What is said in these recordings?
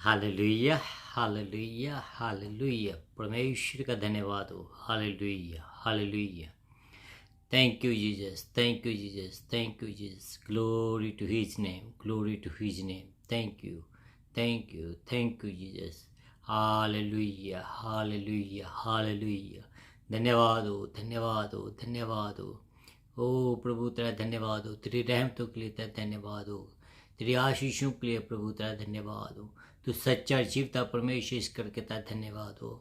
Hallelujah, hallelujah, hallelujah. परमेश्वर का धन्यवाद हो। Hallelujah, hallelujah. Thank you, Jesus. Thank you, Jesus. Thank you, Jesus. Glory to His name. Glory to His name. Thank you. Thank you. Thank you, Jesus. Hallelujah. Hallelujah. Hallelujah. धन्यवाद हो, धन्यवाद हो, धन्यवाद हो। ओ प्रभु तेरा धन्यवाद हो, तेरी रहमतों के लिए तेरा धन्यवाद हो, तेरी आशीषों के लिए प्रभु तेरा धन्यवाद हो। तू सच्चा जीवता परमेश्वर इस करके तेरा धन्यवाद हो।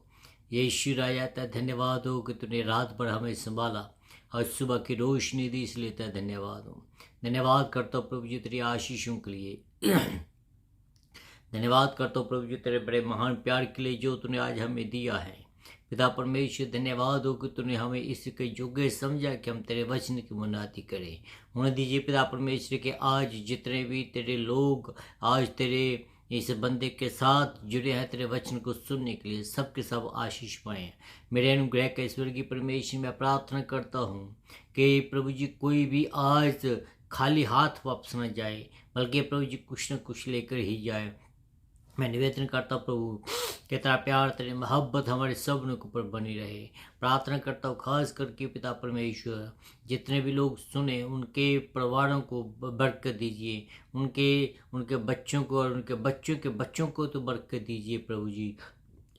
यीशु राजा तेरा धन्यवाद हो कि तूने रात भर हमें संभाला और सुबह की रोशनी दी, इसलिए तेरा धन्यवाद हो। धन्यवाद करता हूँ प्रभु जी तेरी आशीषों के लिए। धन्यवाद करता हूँ प्रभु जी तेरे बड़े महान प्यार के लिए जो तूने आज हमें दिया है। पिता परमेश्वर धन्यवाद हो कि तूने हमें इसके योग्य समझा कि हम तेरे वचन की मुनादी करें। होने दीजिए पिता परमेश्वर के आज जितने भी तेरे लोग आज तेरे इस बंदे के साथ जुड़े हैं तेरे वचन को सुनने के लिए, सबके सब आशीष पाएँ। मेरे अनुग्रह के स्वर्गीय परमेश्वर मैं प्रार्थना करता हूँ कि प्रभु जी कोई भी आज खाली हाथ वापस न जाए, बल्कि प्रभु जी कुछ न कुछ लेकर ही जाए। मैं निवेदन करता हूँ प्रभु कि तेरा प्यार तेरी मोहब्बत हमारे सब के ऊपर बनी रहे। प्रार्थना करता हूँ खास करके पिता परमेश्वर जितने भी लोग सुने उनके परिवारों को बरकत दीजिए, उनके बच्चों को और उनके बच्चों के बच्चों को तो बरकत दीजिए प्रभु जी।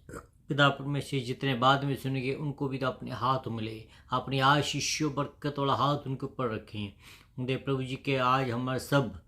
पिता परमेश्वर जितने बाद में सुनेंगे उनको भी तो अपने हाथ मिले, अपनी आशीषों बरकत वाला हाथ उनके ऊपर रखें। उनके प्रभु जी के आज हमारे सब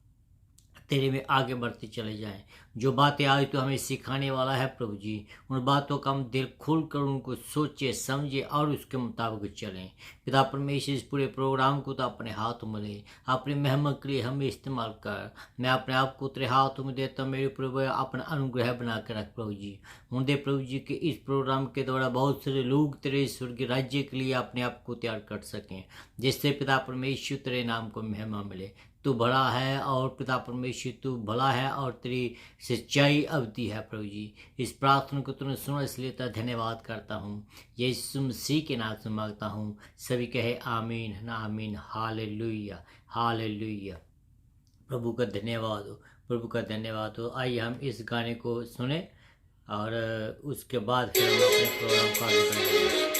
तेरे में आगे बढ़ते चले जाएं। जो बातें आज तो हमें सिखाने वाला है प्रभु जी, उन बातों का हम दिल खोल कर उनको सोचे समझे और उसके मुताबिक चलें। पिता परमेश्वर इस पूरे प्रोग्राम को तो अपने हाथों में ले, अपने मेहमान के लिए हमें इस्तेमाल कर। मैं अपने आप को तेरे हाथों में देता हूँ, मेरे प्रभु अपना अनुग्रह बना कर रख प्रभु जी। उनके प्रभु जी के इस प्रोग्राम के द्वारा बहुत सारे लोग तेरे स्वर्गीय राज्य के लिए अपने आप को तैयार कर सकें, जिससे पिता परमेश्वर तेरे नाम को महिमा मिले। तू बड़ा है और पिता परमेश्वर तू भला है और तेरी सच्चाई अवधि है प्रभु जी। इस प्रार्थना को तूने सुना इसलिए तेरा धन्यवाद करता हूँ। यीशु मसीह के नाम से मांगता हूँ, सभी कहे आमीन ना आमीन। Hallelujah, hallelujah. प्रभु का धन्यवाद हो, प्रभु का धन्यवाद हो। आइए हम इस गाने को सुने और उसके बाद फिर हम अपने प्रोग्राम को आगे बढ़ाएंगे।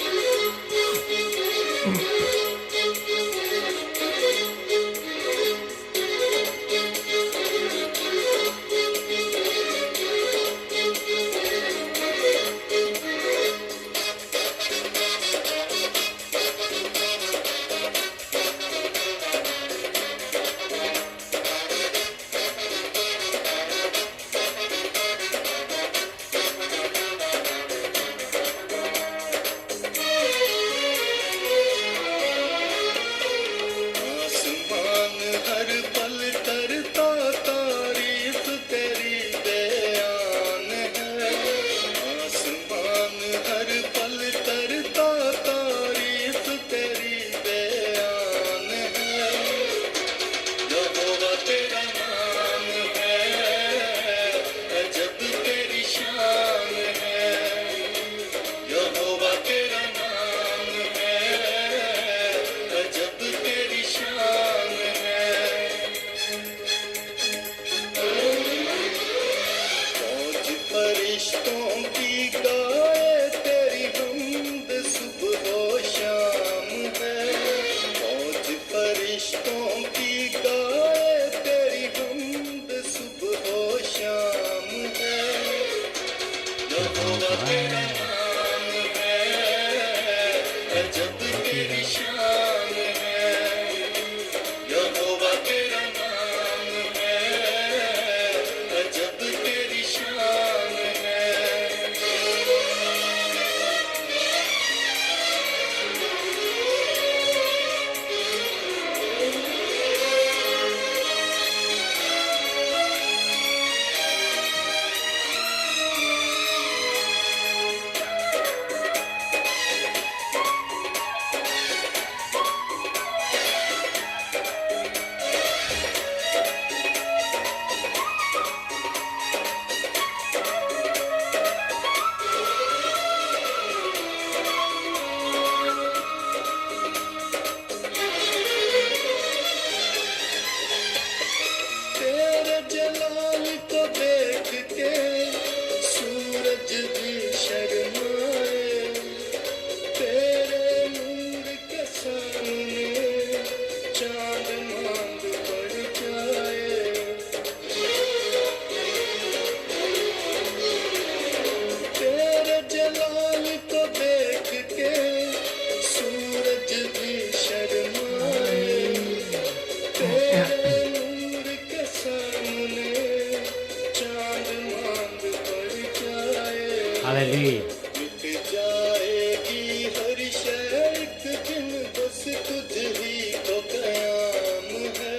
हालेलुया। मिट जाएगी हर शय एक दिन, बस तुझ ही को कयाम है।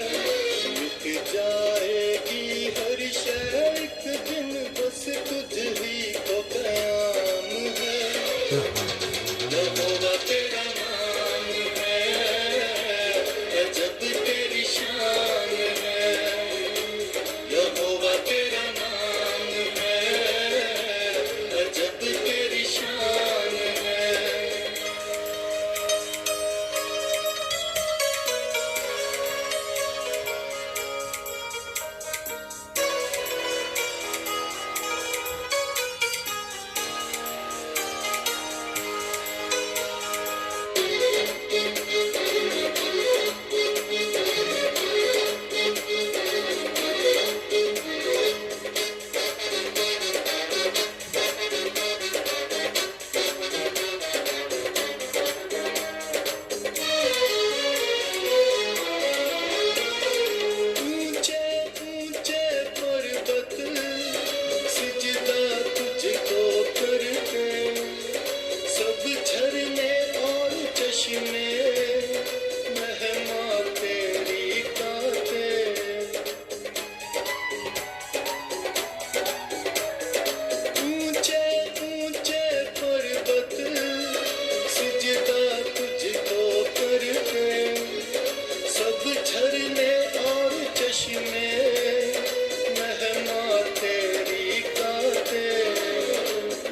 मिट जाएगी हर शय एक दिन, बस तुझ ही को कयाम है। यहोवा तेरा नाम है, अजब तेरी शान है। यहोवा तेरा नाम है, अजब तेरी शान है। ऊंचे ऊंचे पर्वत सिजदा तुझको करते, सब झरने और चश्मे महिमा तेरी गाते। ऊंचे ऊंचे पर्वत सिजदा तुझको करते, सब झरने और चश्मे महिमा तेरी गाते।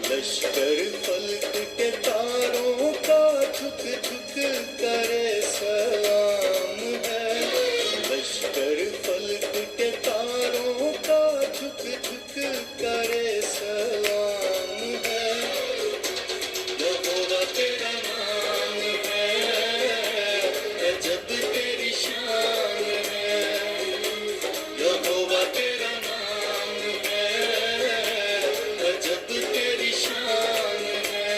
लश्कर फल्क के तारों का झुक झुक करे सलाम है। लश्कर फल्क के तारों का झुक झुक करे सलाम है। यहोवा तेरा नाम है, अजब तेरी शान है। यहोवा तेरा नाम है, अजब तेरी शान है।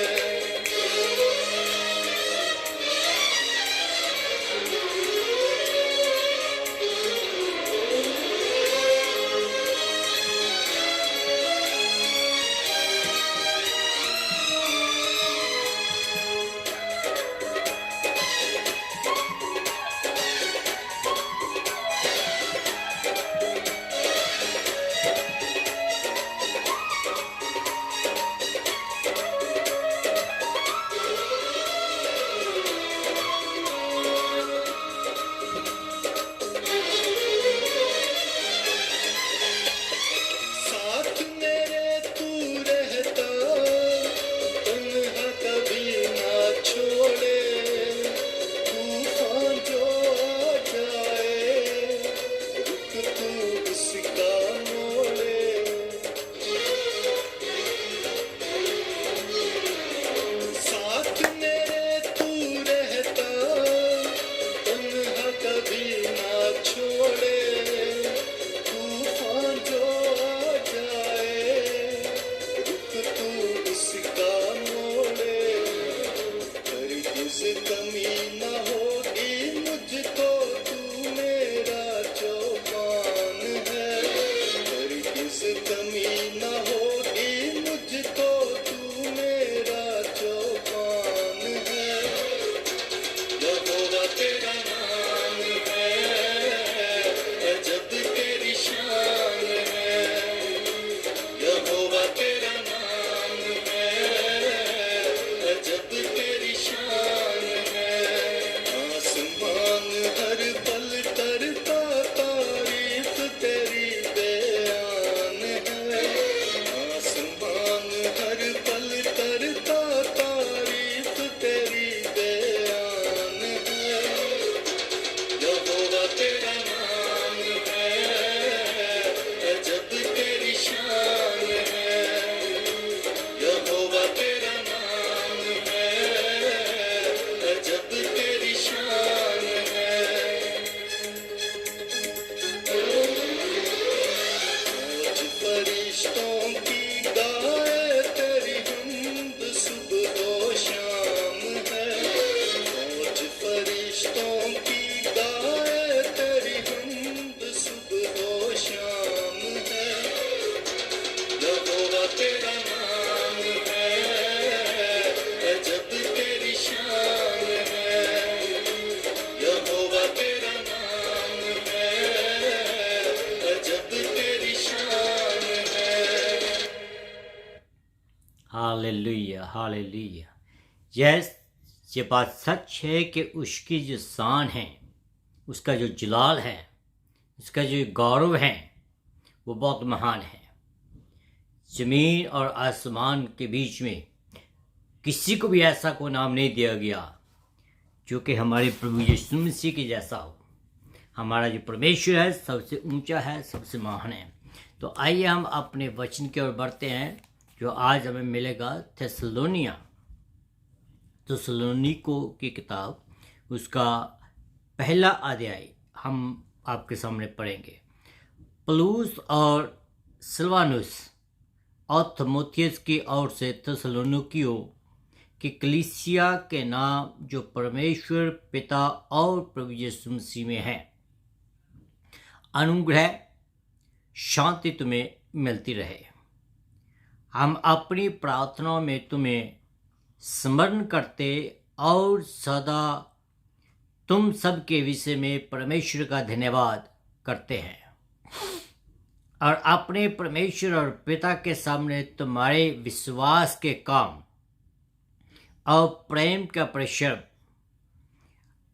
साथ मेरे तू रहता, तन्हा कभी ना छोड़े। तूफान जो आ जाए, रुक तू उसका मोड़े। साथ मेरे तू रहता, तन्हा कभी ना छोड़े। तूफान जो आ जाए, रुक तू उसका मोड़े। हरगिज़ कमी न होगी मुझको, तू मेरा चौपान है। हरगिज़ कमी न होगी मुझको, तू मेरा चौपान है। यहोवा तेरा नाम है, अजब तेरी शान है। यहोवा तेरा नाम है, अजब तेरी शान है। आसमान हर पल करता तारीफ तेरी बयान है। आसमान हर पल करता तारीफ तेरी बयान है। यहोवा तेरा नाम है, अजब तेरी शान है। यहोवा तेरा नाम है, अजब तेरी शान है। आज फरिश्तों की गाए तेरी हमद सुबह व शाम है। आज फरिश्तों की गाए तेरी हमद सुबह व शाम है। यहोवा तेरा नाम है, हालेलुया, हालेलुया। यस, ये बात सच है कि उसकी जो शान है, उसका जो जलाल है, उसका जो गौरव है, वो बहुत महान है। जमीन और आसमान के बीच में किसी को भी ऐसा कोई नाम नहीं दिया गया जो कि हमारे प्रभु यीशु मसीह के जैसा हो। हमारा जो परमेश्वर है सबसे ऊंचा है, सबसे महान है। तो आइए हम अपने वचन की ओर बढ़ते हैं, जो आज हमें मिलेगा थिस्सलुनीको की किताब, उसका पहला अध्याय हम आपके सामने पढ़ेंगे। पौलुस और सिलवानुस और तीमुथियुस की ओर से थिस्सलुनीकियों की कलीसिया के नाम जो परमेश्वर पिता और प्रभु यीशु मसीह में है, अनुग्रह शांति तुम्हें मिलती रहे। हम अपनी प्रार्थनाओं में तुम्हें स्मरण करते और सदा तुम सब के विषय में परमेश्वर का धन्यवाद करते हैं और अपने परमेश्वर और पिता के सामने तुम्हारे विश्वास के काम और प्रेम का परिश्रम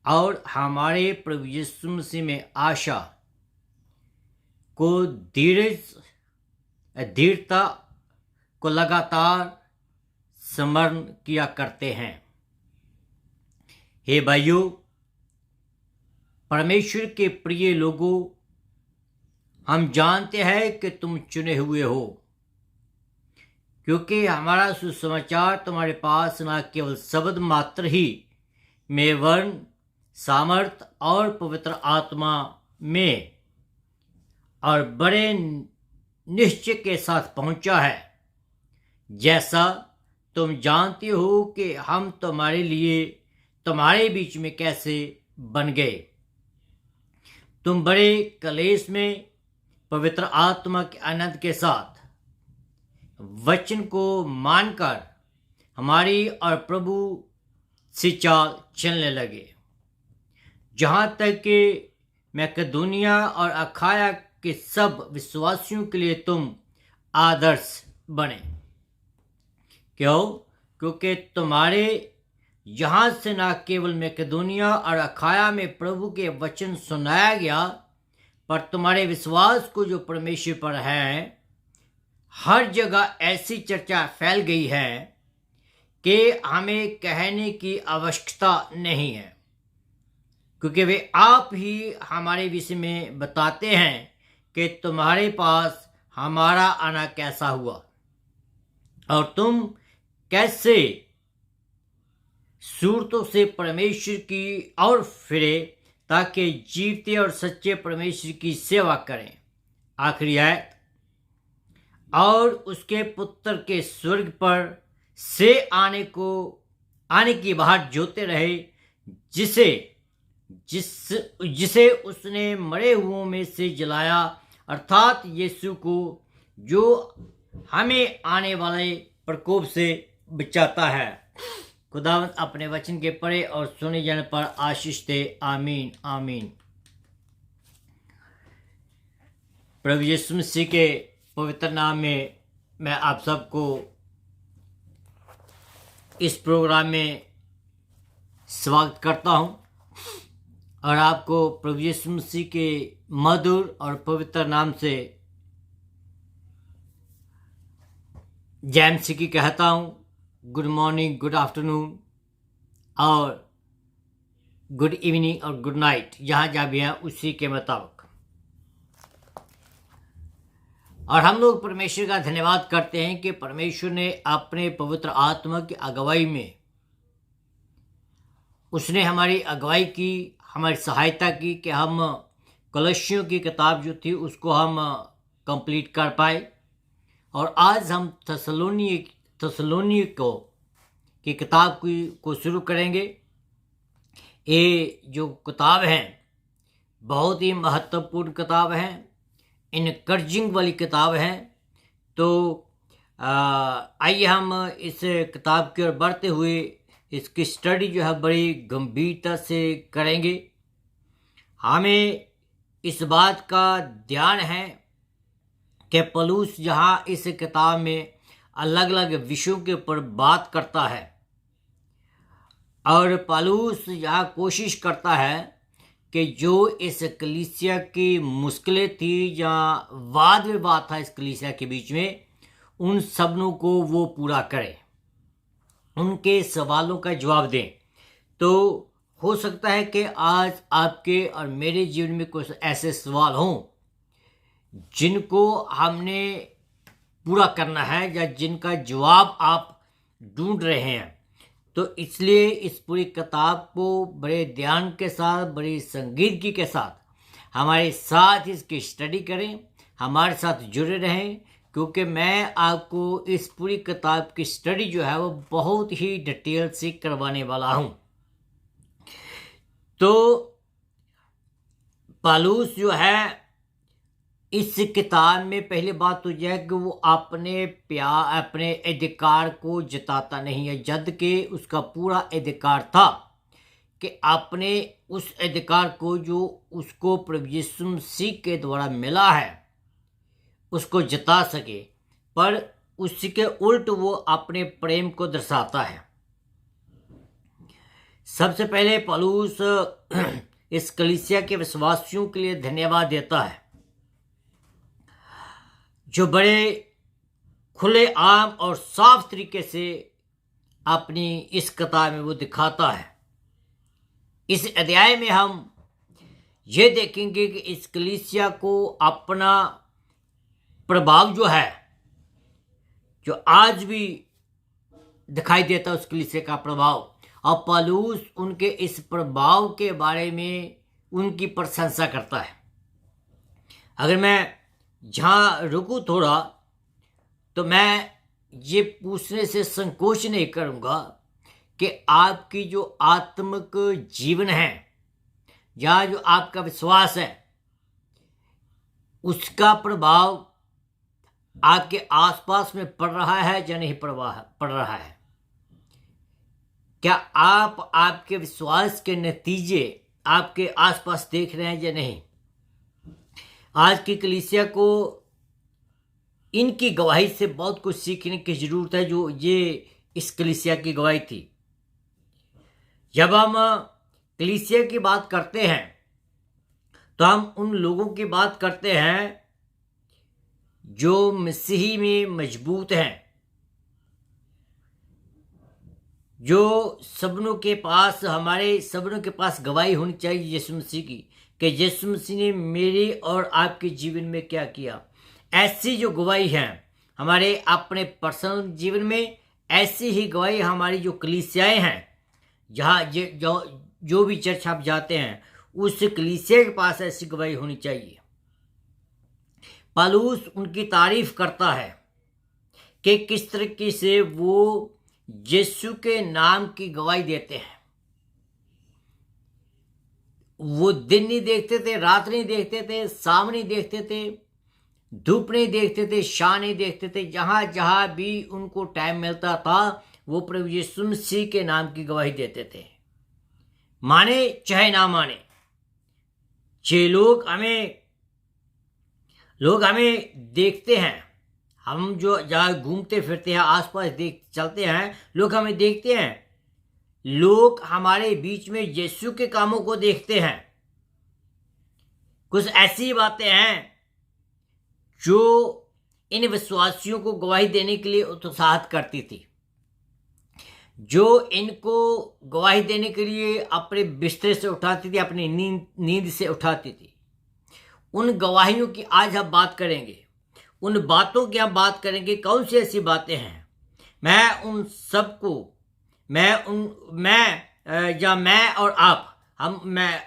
और हमारे प्रभु यीशु मसीह में आशा को धीरता को लगातार स्मरण किया करते हैं। हे भाइयों, परमेश्वर के प्रिय लोगों, हम जानते हैं कि तुम चुने हुए हो, क्योंकि हमारा सुसमाचार तुम्हारे पास न केवल शब्द मात्र ही में वर्ण सामर्थ और पवित्र आत्मा में और बड़े निश्चय के साथ पहुंचा है, जैसा तुम जानते हो कि हम तुम्हारे लिए तुम्हारे बीच में कैसे बन गए। तुम बड़े कलेश में पवित्र आत्मा के आनंद के साथ वचन को मानकर हमारी और प्रभु से चाल चलने लगे, जहाँ तक कि मैकेदोनिया और अखाया के सब विश्वासियों के लिए तुम आदर्श बने। क्यों? क्योंकि तुम्हारे यहाँ से न केवल मैकेदोनिया और अखाया में प्रभु के वचन सुनाया गया, पर तुम्हारे विश्वास को जो परमेश्वर पर है, हर जगह ऐसी चर्चा फैल गई है कि हमें कहने की आवश्यकता नहीं है, क्योंकि वे आप ही हमारे विषय में बताते हैं कि तुम्हारे पास हमारा आना कैसा हुआ और तुम कैसे सूरतों से परमेश्वर की ओर फिरे, ताकि जीवते और सच्चे परमेश्वर की सेवा करें। आखिरी आयत, और उसके पुत्र के स्वर्ग पर से आने की बाट जोते रहे, जिसे उसने मरे हुओं में से जलाया, अर्थात यीशु को, जो हमें आने वाले प्रकोप से बचाता है। खुदावंद अपने वचन के पढ़े और सुने जाने पर आशीष दे। आमीन, आमीन। प्रभु यीशु मसीह के पवित्र नाम में मैं आप सबको इस प्रोग्राम में स्वागत करता हूं और आपको प्रभु यीशु मसीह के मधुर और पवित्र नाम से जय मसीह की कहता हूं। गुड मॉर्निंग, गुड आफ्टरनून और गुड इवनिंग और गुड नाइट, जहाँ भी हैं उसी के मुताबिक। और हम लोग परमेश्वर का धन्यवाद करते हैं कि परमेश्वर ने अपने पवित्र आत्मा की अगुवाई में उसने हमारी अगुवाई की, हमारी सहायता की कि हम कलशियों की किताब जो थी उसको हम कंप्लीट कर पाए। और आज हम थिस्सलुनीको की किताब को शुरू करेंगे। ये जो किताब है बहुत ही महत्वपूर्ण किताब है, इनकरेजिंग वाली किताब है। तो आइए हम इस किताब की ओर बढ़ते हुए इसकी स्टडी जो है बड़ी गंभीरता से करेंगे। हमें इस बात का ध्यान है कि पौलुस जहाँ इस किताब में अलग अलग विषयों के ऊपर बात करता है। और पौलुस यहाँ कोशिश करता है कि जो इस कलीसिया की मुश्किलें थी या वाद विवाद था इस कलीसिया के बीच में, उन सबनों को वो पूरा करे, उनके सवालों का जवाब दें। तो हो सकता है कि आज आपके और मेरे जीवन में कुछ ऐसे सवाल हों जिनको हमने पूरा करना है या जिनका जवाब आप ढूंढ रहे हैं। तो इसलिए इस पूरी किताब को बड़े ध्यान के साथ, बड़ी संजीदगी के साथ हमारे साथ इसकी स्टडी करें, हमारे साथ जुड़े रहें, क्योंकि मैं आपको इस पूरी किताब की स्टडी जो है वो बहुत ही डिटेल से करवाने वाला हूं। तो पौलुस जो है इस किताब में पहली बात तो यह है कि वो अपने अधिकार को जताता नहीं है, जबकि उसका पूरा अधिकार था कि अपने उस अधिकार को जो उसको प्रभु यीशु मसीह के द्वारा मिला है उसको जता सके, पर उसके उल्ट वो अपने प्रेम को दर्शाता है। सबसे पहले पौलुस इस कलीसिया के विश्वासियों के लिए धन्यवाद देता है जो बड़े खुले आम और साफ तरीके से अपनी इस किताब में वो दिखाता है। इस अध्याय में हम ये देखेंगे कि इस कलीसिया को अपना प्रभाव जो है, जो आज भी दिखाई देता है उस कलीसिया का प्रभाव, और पौलुस उनके इस प्रभाव के बारे में उनकी प्रशंसा करता है। अगर मैं जहाँ रुकूं थोड़ा, तो मैं ये पूछने से संकोच नहीं करूँगा कि आपकी जो आत्मिक जीवन है या जो आपका विश्वास है उसका प्रभाव आपके आसपास में पड़ रहा है या नहीं पड़ रहा है। क्या आप आपके विश्वास के नतीजे आपके आसपास देख रहे हैं या नहीं? आज की कलीसिया को इनकी गवाही से बहुत कुछ सीखने की जरूरत है, जो ये इस कलीसिया की गवाही थी। जब हम कलीसिया की बात करते हैं तो हम उन लोगों की बात करते हैं जो मसीही में मजबूत हैं, जो सबनों के पास, हमारे सबनों के पास गवाही होनी चाहिए यीशु मसीह की, कि यीशु मसीह ने मेरे और आपके जीवन में क्या किया। ऐसी जो गवाही है हमारे अपने पर्सनल जीवन में, ऐसी ही गवाही हमारी जो कलीसियाएं हैं, जहाँ जो भी चर्च आप जाते हैं उस कलीसिया के पास ऐसी गवाही होनी चाहिए। पौलुस उनकी तारीफ करता है कि किस तरीके से वो यीशु के नाम की गवाही देते हैं। वो दिन नहीं देखते थे, रात नहीं देखते थे, शाम नहीं देखते थे, धूप नहीं देखते थे, शाम नहीं देखते थे, जहां जहां भी उनको टाइम मिलता था वो प्रभु यीशु मसीह के नाम की गवाही देते थे, माने चाहे ना माने। जे लोग हमें देखते हैं, हम जो जहाँ घूमते फिरते हैं, आसपास चलते हैं, लोग हमें देखते हैं, लोग हमारे बीच में यीशु के कामों को देखते हैं। कुछ ऐसी बातें हैं जो इन विश्वासियों को गवाही देने के लिए उत्साहित करती थी, जो इनको गवाही देने के लिए अपने बिस्तर से उठाती थी, अपनी नींद से उठाती थी। उन गवाहियों की आज हम बात करेंगे, उन बातों की हम बात करेंगे। कौन सी ऐसी बातें हैं? मैं उन सबको, मैं और आप, मैं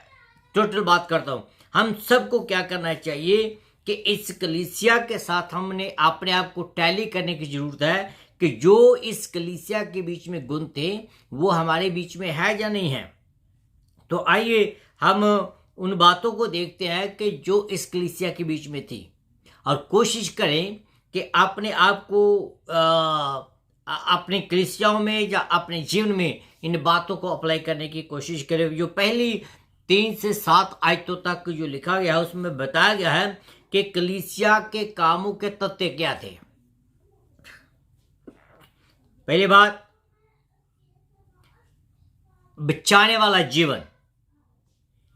टोटल बात करता हूं। हम सबको क्या करना चाहिए कि इस कलीसिया के साथ हमने अपने आप को टैली करने की जरूरत है कि जो इस कलीसिया के बीच में गुण थे वो हमारे बीच में है या नहीं है। तो आइए हम उन बातों को देखते हैं कि जो इस कलीसिया के बीच में थी, और कोशिश करें कि अपने आप को अपने कलीसियाओं में या अपने जीवन में इन बातों को अप्लाई करने की कोशिश करें। जो पहली 3 से 7 आयतों तक जो लिखा गया है उसमें बताया गया है कि कलीसिया के कामों के तथ्य क्या थे। पहली बात, बचाने वाला जीवन,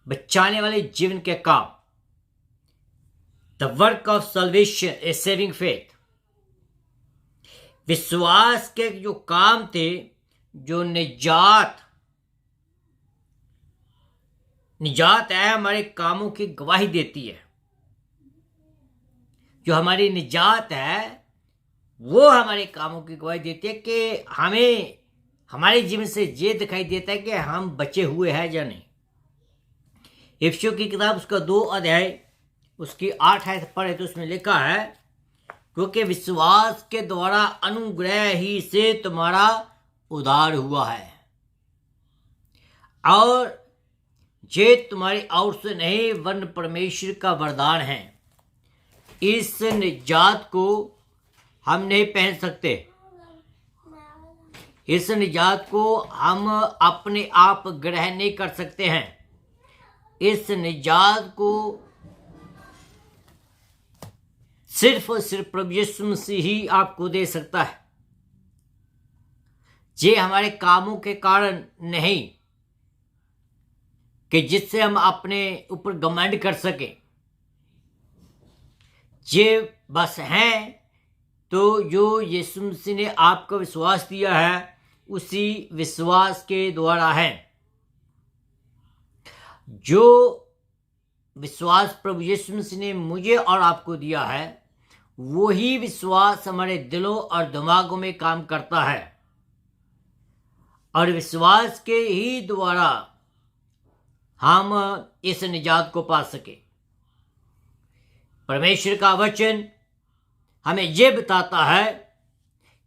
बचाने वाले जीवन के काम। The work of salvation A saving faith. विश्वास के जो काम थे, जो निजात है, हमारे कामों की गवाही देती है। जो हमारी निजात है वो हमारे कामों की गवाही देती है कि हमें हमारे जीवन से ये दिखाई देता है कि हम बचे हुए हैं या नहीं। इफिसियों की किताब उसका 2 अध्याय उसकी 8 आयत पढ़े तो उसमें लिखा है, क्योंकि विश्वास के द्वारा अनुग्रह ही से तुम्हारा उद्धार हुआ है, और ये तुम्हारी ओर से नहीं वरन परमेश्वर का वरदान है। इस निजात को हम नहीं पहन सकते, इस निजात को हम अपने आप ग्रहण नहीं कर सकते हैं। इस निजात को सिर्फ और सिर्फ प्रभु यीशु मसीह ही आपको दे सकता है। ये हमारे कामों के कारण नहीं कि जिससे हम अपने ऊपर घमंड कर सके। ये बस हैं तो जो यीशु मसीह ने आपको विश्वास दिया है, उसी विश्वास के द्वारा है। जो विश्वास प्रभु यीशु मसीह ने मुझे और आपको दिया है, वही विश्वास हमारे दिलों और दिमागों में काम करता है, और विश्वास के ही द्वारा हम इस निजात को पा सके। परमेश्वर का वचन हमें यह बताता है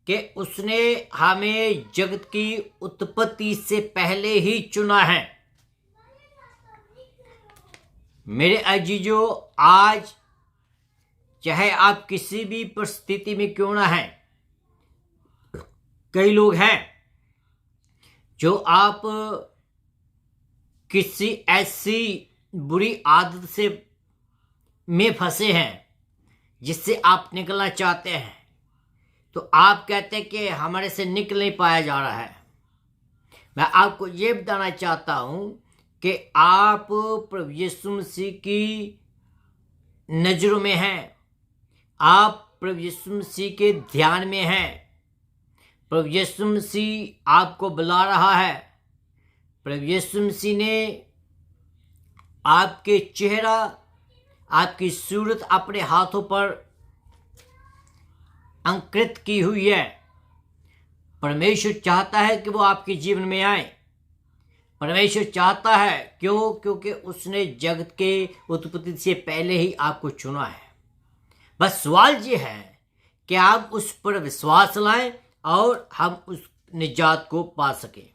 कि उसने हमें जगत की उत्पत्ति से पहले ही चुना है। मेरे अजीजों, आज चाहे आप किसी भी परिस्थिति में क्यों ना हैं, कई लोग हैं जो आप किसी ऐसी बुरी आदत से में फंसे हैं जिससे आप निकलना चाहते हैं, तो आप कहते हैं कि हमारे से निकल नहीं पाया जा रहा है। मैं आपको ये बताना चाहता हूं कि आप प्रभु यीशु मसीह की नजरों में हैं, आप प्रभु यीशु मसीह के ध्यान में हैं। प्रभु यीशु मसीह आपको बुला रहा है। प्रभु यीशु मसीह ने आपके चेहरा, आपकी सूरत अपने हाथों पर अंकित की हुई है। परमेश्वर चाहता है कि वो आपके जीवन में आए। परमेश्वर चाहता है, क्योंकि उसने जगत के उत्पत्ति से पहले ही आपको चुना है। बस सवाल ये है कि आप उस पर विश्वास लाएं और हम उस निजात को पा सकें।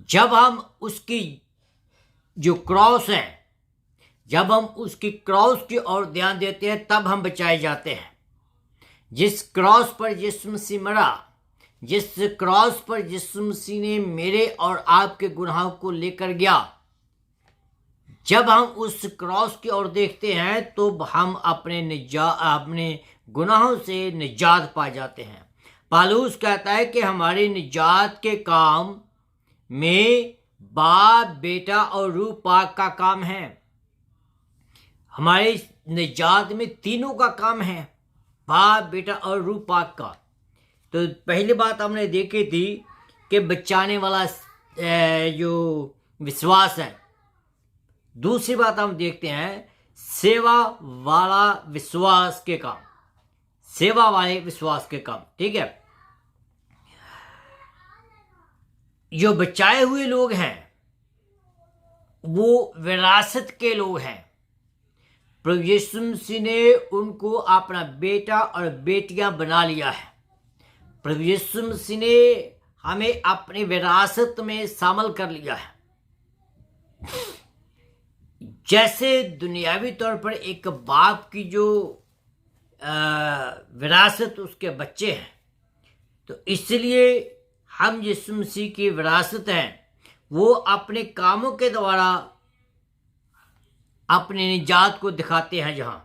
जब हम उसकी जो क्रॉस है, जब हम उसकी क्रॉस की ओर ध्यान देते हैं, तब हम बचाए जाते हैं। जिस क्रॉस पर यीशु मसीह मरा, जिस क्रॉस पर यीशु मसीह ने मेरे और आपके गुनाहों को लेकर गया, जब हम उस क्रॉस की ओर देखते हैं तो हम अपने गुनाहों से निजात पा जाते हैं। पौलुस कहता है कि हमारे निजात के काम में बाप, बेटा और रूह पाक का काम है। हमारे निजात में तीनों का काम है, बाप, बेटा और रूह पाक का। तो पहली बात हमने देखी थी कि बचाने वाला जो विश्वास है। दूसरी बात हम देखते हैं सेवा वाला विश्वास के काम, सेवा वाले विश्वास के काम। ठीक है, जो बचाए हुए लोग हैं वो विरासत के लोग हैं। प्रभु यीशु मसीह ने उनको अपना बेटा और बेटियां बना लिया है। प्रभु यीशु मसीह ने हमें अपनी विरासत में शामिल कर लिया है। जैसे दुनियावी तौर पर एक बाप की जो विरासत उसके बच्चे हैं, तो इसलिए हम यीशु मसीह की विरासत हैं। वो अपने कामों के द्वारा अपने निजात को दिखाते हैं। जहां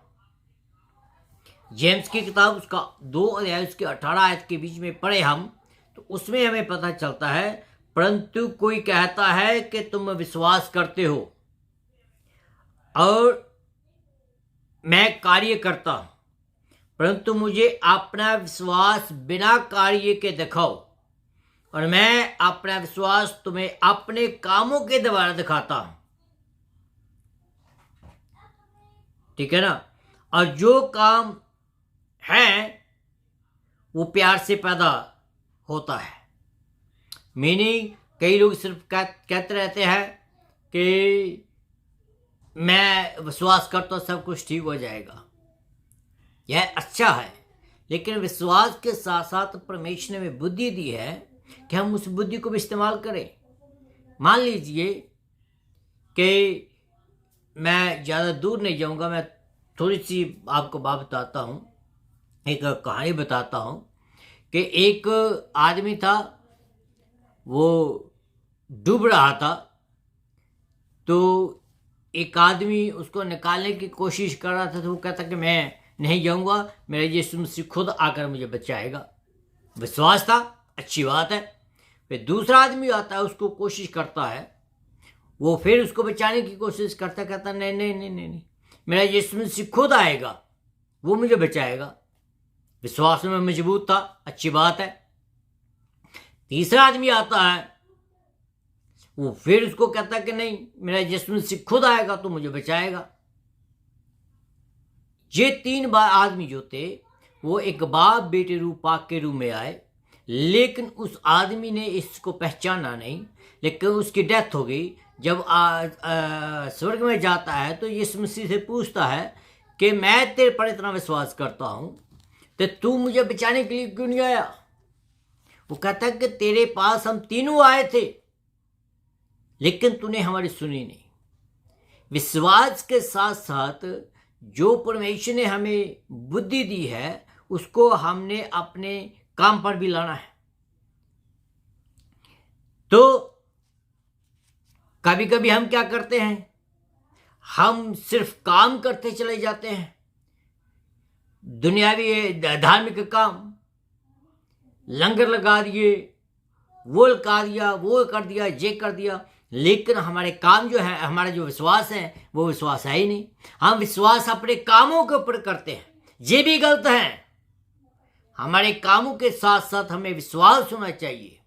जेम्स की किताब उसका 2 अध्याय उसके 18 आयत के बीच में पढ़े हम, तो उसमें हमें पता चलता है, परंतु कोई कहता है कि तुम विश्वास करते हो और मैं कार्य करता हूं, परंतु मुझे अपना विश्वास बिना कार्य के दिखाओ और मैं अपना विश्वास तुम्हें अपने कामों के द्वारा दिखाता हूं। ठीक है ना। और जो काम है वो प्यार से पैदा होता है। मीनिंग कई लोग सिर्फ कहते रहते हैं कि मैं विश्वास करता हूं सब कुछ ठीक हो जाएगा। यह अच्छा है, लेकिन विश्वास के साथ साथ परमेश्वर ने हमें बुद्धि दी है कि हम उस बुद्धि को भी इस्तेमाल करें। मान लीजिए कि मैं ज़्यादा दूर नहीं जाऊंगा, मैं थोड़ी सी आपको बात बताता हूं, एक कहानी बताता हूं कि एक आदमी था, वो डूब रहा था, तो एक आदमी उसको निकालने की कोशिश कर रहा था, तो वो कहता कि मैं नहीं जाऊंगा, मेरा यीशु मसीह खुद आकर मुझे बचाएगा। विश्वास था, अच्छी बात है। फिर दूसरा आदमी आता है, उसको कोशिश करता है, वो फिर उसको बचाने की कोशिश करता, कहता नहीं नहीं नहीं नहीं नहीं, मेरा यीशु मसीह खुद आएगा, वो मुझे बचाएगा। विश्वास में मजबूत था, अच्छी बात है। तीसरा आदमी आता है, वो फिर उसको कहता कि नहीं, मेरा यीशु मसीह खुद आएगा तो मुझे बचाएगा। ये 3 बार आदमी जो थे वो एक बाप बेटे पाक के रूप में आए, लेकिन उस आदमी ने इसको पहचाना नहीं, लेकिन उसकी डेथ हो गई। जब स्वर्ग में जाता है तो यीशु मसीह से पूछता है कि मैं तेरे पर इतना विश्वास करता हूं, तो तू मुझे बचाने के लिए क्यों नहीं आया? वो कहता है कि तेरे पास हम तीनों आए थे, लेकिन तूने हमारी सुनी नहीं। विश्वास के साथ साथ जो परमेश्वर ने हमें बुद्धि दी है, उसको हमने अपने काम पर भी लाना है। तो कभी कभी हम क्या करते हैं, हम सिर्फ काम करते चले जाते हैं, दुनियावी धार्मिक काम, लंगर लगा दिए, वो लगा दिया, वो कर दिया, ये कर दिया, लेकिन हमारे काम जो है, हमारा जो विश्वास है वो विश्वास है ही नहीं। हम विश्वास अपने कामों के ऊपर करते हैं, ये भी गलत है। हमारे कामों के साथ साथ हमें विश्वास होना चाहिए,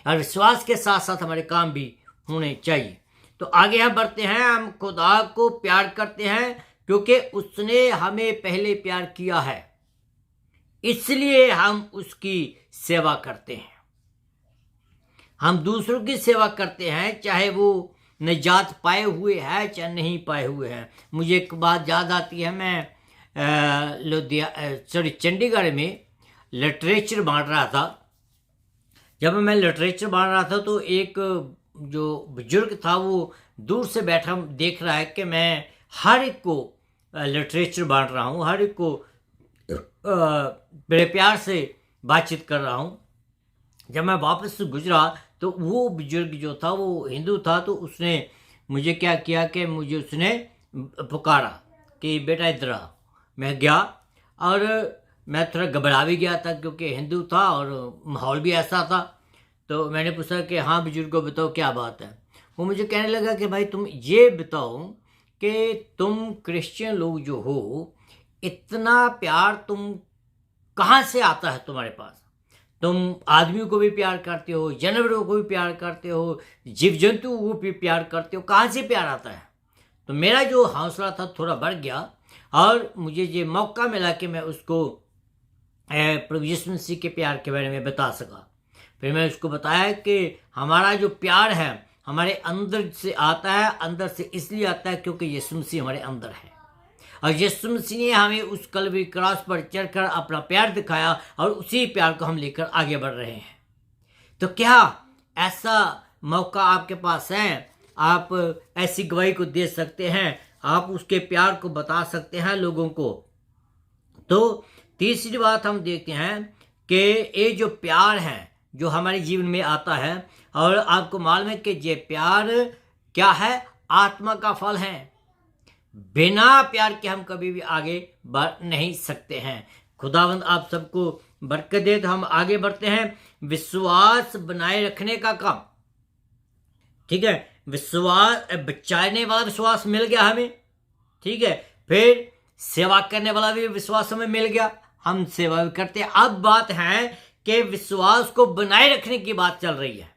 और विश्वास के साथ साथ हमारे काम भी होने चाहिए। तो आगे हम बढ़ते हैं। हम खुदा को प्यार करते हैं क्योंकि उसने हमें पहले प्यार किया है, इसलिए हम उसकी सेवा करते हैं। हम दूसरों की सेवा करते हैं, चाहे वो निजात पाए हुए हैं चाहे नहीं पाए हुए हैं। मुझे एक बात याद आती है, मैं चंडीगढ़ में लिटरेचर बांट रहा था। जब मैं लिटरेचर बांट रहा था तो एक जो बुजुर्ग था वो दूर से बैठा देख रहा है कि मैं हर एक को लिटरेचर बांट रहा हूँ, हर एक को बड़े प्यार से बातचीत कर रहा हूँ। जब मैं वापस से गुजरा तो वो बुजुर्ग जो था वो हिंदू था, तो उसने मुझे क्या किया कि मुझे उसने पुकारा कि बेटा इधर आ। मैं गया और मैं थोड़ा घबरा भी गया था क्योंकि हिंदू था और माहौल भी ऐसा था। तो मैंने पूछा कि हाँ बुजुर्ग को बताओ क्या बात है। वो मुझे कहने लगा कि भाई तुम ये बताओ कि तुम क्रिश्चियन लोग जो हो, इतना प्यार तुम कहाँ से आता है तुम्हारे पास? तुम आदमियों को भी प्यार करते हो, जानवरों को भी प्यार करते हो, जीव जंतु को भी प्यार करते हो, कहाँ से प्यार आता है? तो मेरा जो हौसला था थोड़ा बढ़ गया और मुझे ये मौका मिला कि मैं उसको प्रभु यीशु मसीह के प्यार के बारे में बता सका। फिर मैं उसको बताया कि हमारा जो प्यार है हमारे अंदर से आता है, अंदर से इसलिए आता है क्योंकि यीशु मसीह हमारे अंदर है, और यीशु मसीह ने हमें उस कल्वरी क्रॉस पर चढ़कर अपना प्यार दिखाया और उसी प्यार को हम लेकर आगे बढ़ रहे हैं। तो क्या ऐसा मौका आपके पास है? आप ऐसी गवाही को दे सकते हैं, आप उसके प्यार को बता सकते हैं लोगों को। तो तीसरी बात हम देखते हैं कि ये जो प्यार है जो हमारे जीवन में आता है, और आपको मालूम है कि ये प्यार क्या है? आत्मा का फल है। बिना प्यार के हम कभी भी आगे बढ़ नहीं सकते हैं। खुदावंद आप सबको बरकत दे। तो हम आगे बढ़ते हैं, विश्वास बनाए रखने का काम। ठीक है, विश्वास, बचाने वाला विश्वास मिल गया हमें। ठीक है, फिर सेवा करने वाला भी विश्वास हमें मिल गया, हम सेवा भी करते हैं। अब बात है कि विश्वास को बनाए रखने की बात चल रही है।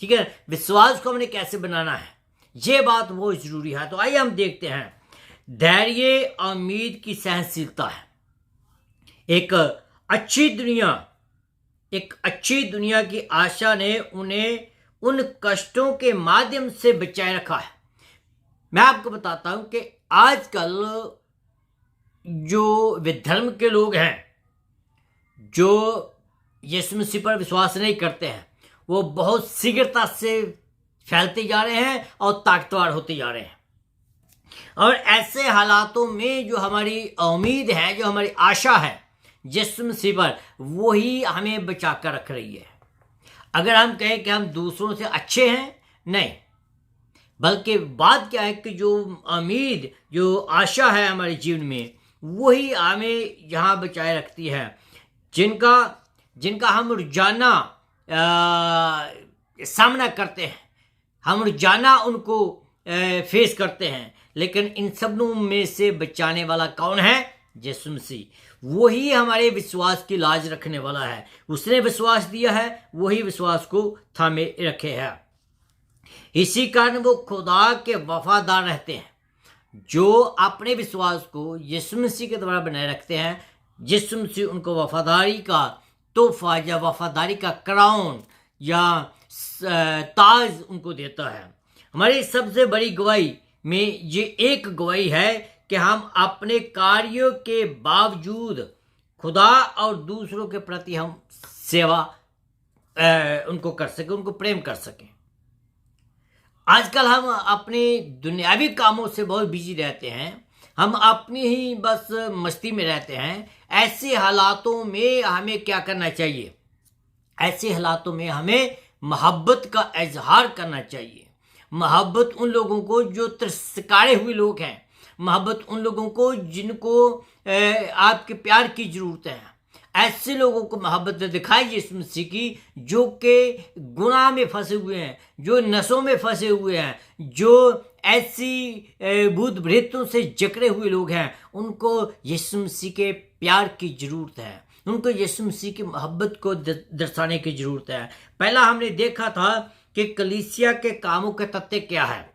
ठीक है, विश्वास को हमने कैसे बनाना है, ये बात बहुत जरूरी है। तो आइए हम देखते हैं, धैर्य, उम्मीद की सहनशीलता है। एक अच्छी दुनिया की आशा ने उन्हें उन कष्टों के माध्यम से बचाए रखा है। मैं आपको बताता हूं कि आजकल जो विधर्म के लोग हैं, जो यीशु मसीह पर विश्वास नहीं करते हैं, वो बहुत शीघ्रता से फैलते जा रहे हैं और ताकतवर होते जा रहे हैं। और ऐसे हालातों में जो हमारी उम्मीद है, जो हमारी आशा है यीशु मसीह पर, वही हमें बचा कर रख रही है। अगर हम कहें कि हम दूसरों से अच्छे हैं, नहीं, बल्कि बात क्या है कि जो उम्मीद, जो आशा है हमारे जीवन में, वही हमें यहाँ बचाए रखती है। जिनका हम रोजाना सामना करते हैं, हम रोजाना उनको फेस करते हैं, लेकिन इन सबों में से बचाने वाला कौन है? यीशु मसीह। वही हमारे विश्वास की लाज रखने वाला है। उसने विश्वास दिया है, वही विश्वास को थामे रखे है। इसी कारण वो खुदा के वफादार रहते हैं, जो अपने विश्वास को यीशु मसीह के द्वारा बनाए रखते हैं। यीशु मसीह उनको वफादारी का तोहफा या वफादारी का क्राउन या ताज उनको देता है। हमारी सबसे बड़ी गवाही में ये एक गवाही है कि हम अपने कार्यों के बावजूद खुदा और दूसरों के प्रति हम सेवा उनको कर सकें, उनको प्रेम कर सकें। आजकल हम अपने दुनियावी कामों से बहुत बिजी रहते हैं, हम अपनी ही बस मस्ती में रहते हैं। ऐसे हालातों में हमें क्या करना चाहिए? ऐसे हालातों में हमें मोहब्बत का इजहार करना चाहिए। मोहब्बत उन लोगों को जो तिरस्कारे हुए लोग हैं, मोहब्बत उन लोगों को जिनको आपके प्यार की जरूरत है। ऐसे लोगों को मोहब्बत दिखाई यीशु मसीह की, जो के गुनाह में फंसे हुए हैं, जो नशों में फंसे हुए हैं, जो ऐसी भूत प्रेतों से जकड़े हुए लोग हैं। उनको यीशु मसीह के प्यार की जरूरत है, उनको यीशु मसीह की मोहब्बत को दर्शाने की जरूरत है। पहला हमने देखा था कि कलीसिया के कामों के तथ्य क्या है।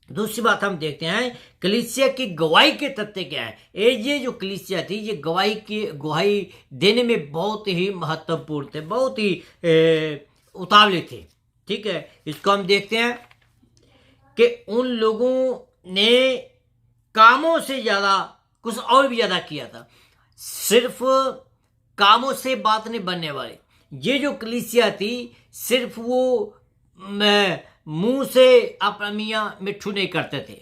दूसरी बात हम देखते हैं, कलीसिया की गवाही के तथ्य क्या है। ये जो कलीसिया थी, ये गवाही देने में बहुत ही महत्वपूर्ण थे, बहुत ही उतावले थे। ठीक है, इसको हम देखते हैं कि उन लोगों ने कामों से ज्यादा कुछ और भी ज्यादा किया था। सिर्फ कामों से बात नहीं बनने वाली ये जो कलीसिया थी, सिर्फ वो मुंह से अपना मियाँ मिट्ठू नहीं करते थे,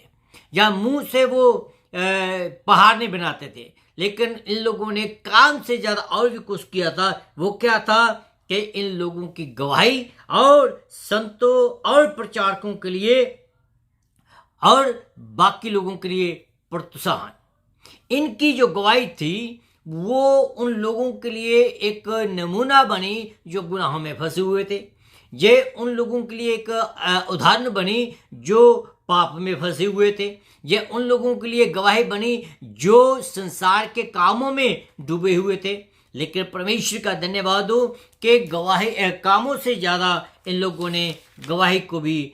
या मुंह से वो पहाड़ नहीं बनाते थे, लेकिन इन लोगों ने काम से ज्यादा और भी कुछ किया था। वो क्या था कि इन लोगों की गवाही और संतों और प्रचारकों के लिए और बाकी लोगों के लिए प्रोत्साहन। इनकी जो गवाही थी वो उन लोगों के लिए एक नमूना बनी जो गुनाहों में फंसे हुए थे। ये उन लोगों के लिए एक उदाहरण बनी जो पाप में फंसे हुए थे। ये उन लोगों के लिए गवाही बनी जो संसार के कामों में डूबे हुए थे। लेकिन परमेश्वर का धन्यवाद हो कि गवाही कामों से ज़्यादा इन लोगों ने गवाही को भी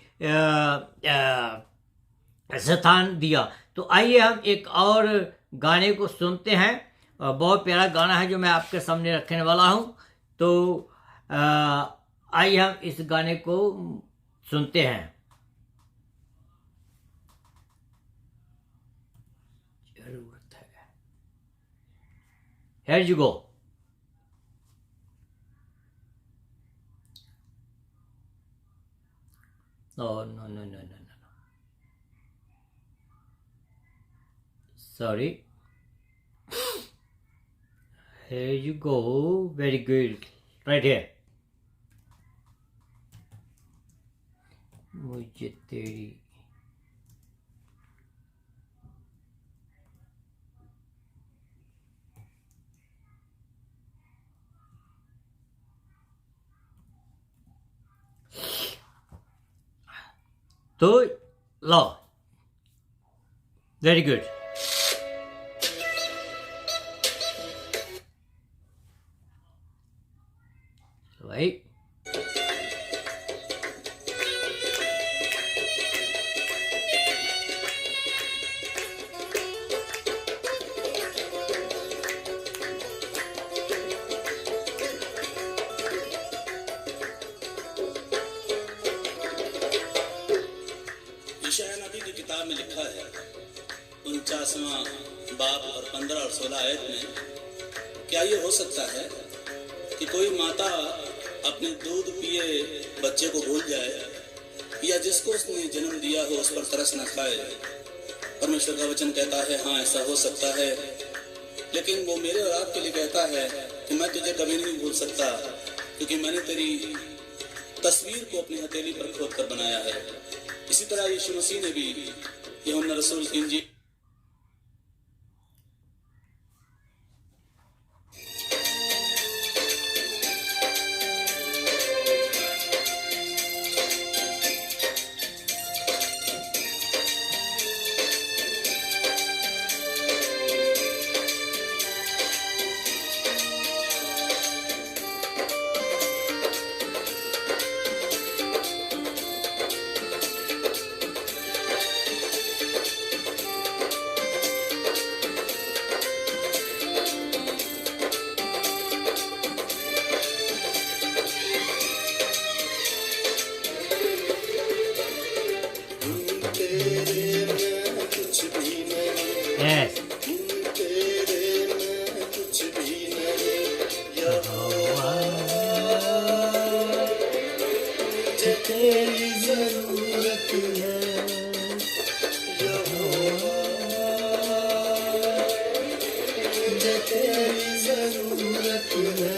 स्थान दिया। तो आइए हम एक और गाने को सुनते हैं। बहुत प्यारा गाना है जो मैं आपके सामने रखने वाला हूँ। तो आइए हम इस गाने को सुनते हैं। जरूरत है। Here you go. Oh, no. Sorry. Here you go. Very good. Right here. मुझे तेरी तो लो, वेरी गुड। भाई यशायाह नबी की किताब में लिखा है 49वां बाब और 15 और 16 आयत में, क्या ये हो सकता है कि कोई माता अपने दूध पिए बच्चे को भूल जाए, या जिसको उसने जन्म दिया हो उस पर तरस न खाए। परमेश्वर का वचन कहता है हाँ ऐसा हो सकता है, लेकिन वो मेरे और आपके लिए कहता है कि मैं तुझे कभी नहीं भूल सकता, क्योंकि मैंने तेरी तस्वीर को अपनी हथेली पर खोद कर बनाया है। इसी तरह यीशु मसीह ने भी यूहन्ना रसूल की इंजील यस तेरी जरूरत है मुझे तेरी जरूरत है।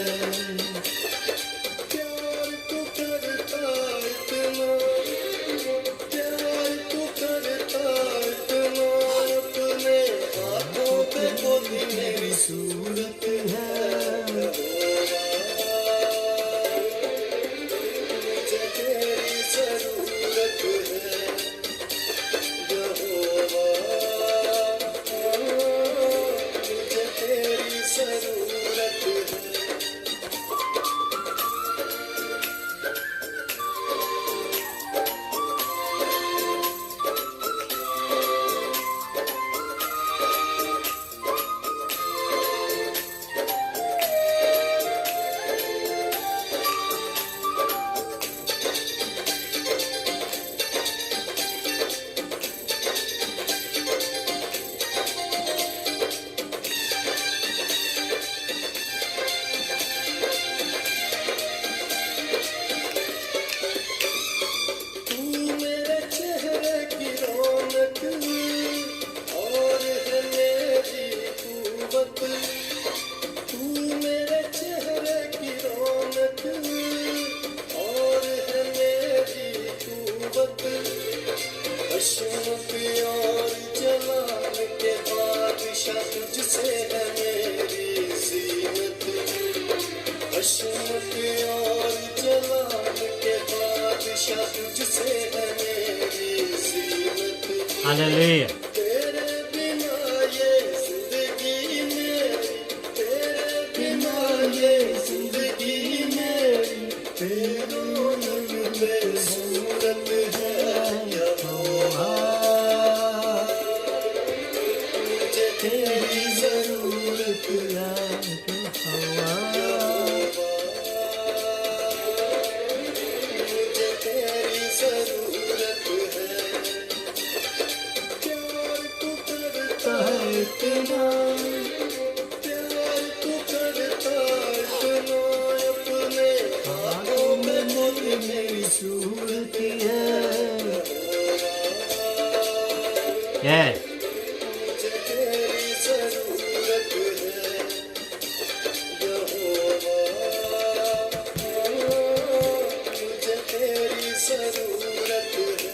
प्यार तू करता इतना, प्यार तू करता इतना, अपने हाथों पे बोली मेरी सूरत है। मुझे तेरी जरूरत है यहोवा, मुझे तेरी जरूरत है। तू मेरे चेहरे की रौनक और है मेरी कुव्वत, तू मेरे चेहरे की रौनक और है मेरी कुव्वत। अशरफ और जलाल के बादशाह तुझसे है मेरी जीनत, अशरफ और जलाल के बादशाह तुझसे है मेरी जीनत। हालेलुया। तेरे बिना ये जिंदगी मेरी, तेरे बिना ये जिंदगी मेरी, तेरों रंग पे सूरत है यहोवा। मुझे तेरी जरूरत है यहोवा, मुझे तेरी जरूरत है। प्यार तू करता है इतना, प्यार तू करता है इतना, अपने हाथों में मोती मेरी सूरत है। यस मुझे तेरी जरूरत है यहोवा, मुझे तेरी जरूरत है।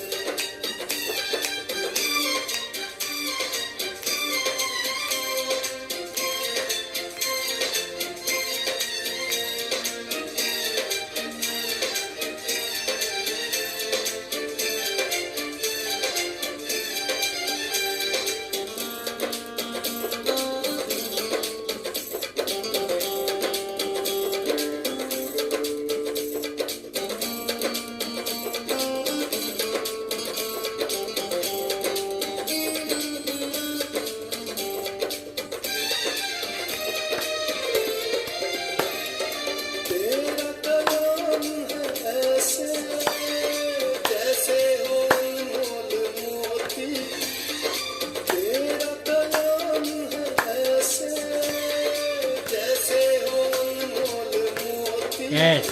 यस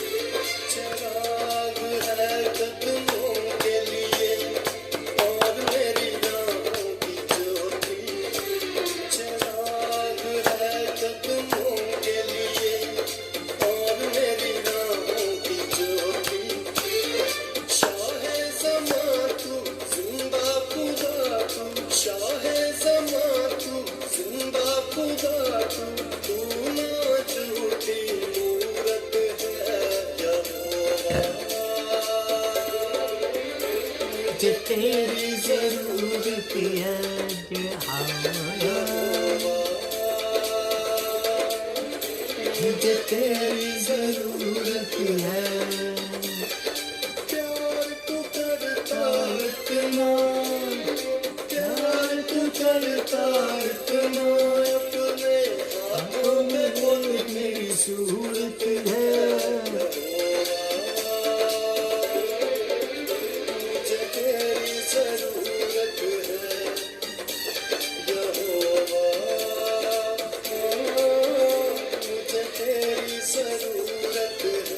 चिराग है कदमों के लिए और मेरी राहों की ज्योति चिराग है कदमों के लिए और मेरी राहों की ज्योति शाहे ज़मा तू जिंदा खुदा तू शाहे ज़मा तू जिंदा खुदा तू तू ना झूठी मूरत है यहोवा मुझे तेरी जरूरत है मुझे तेरी जरूरत है प्यार तू करता इतना प्यार तू करता इतना अपने हाथों में बोल मेरी सूरत है मुझे तेरी जरूरत है यहोवा मुझे तेरी जरूरत है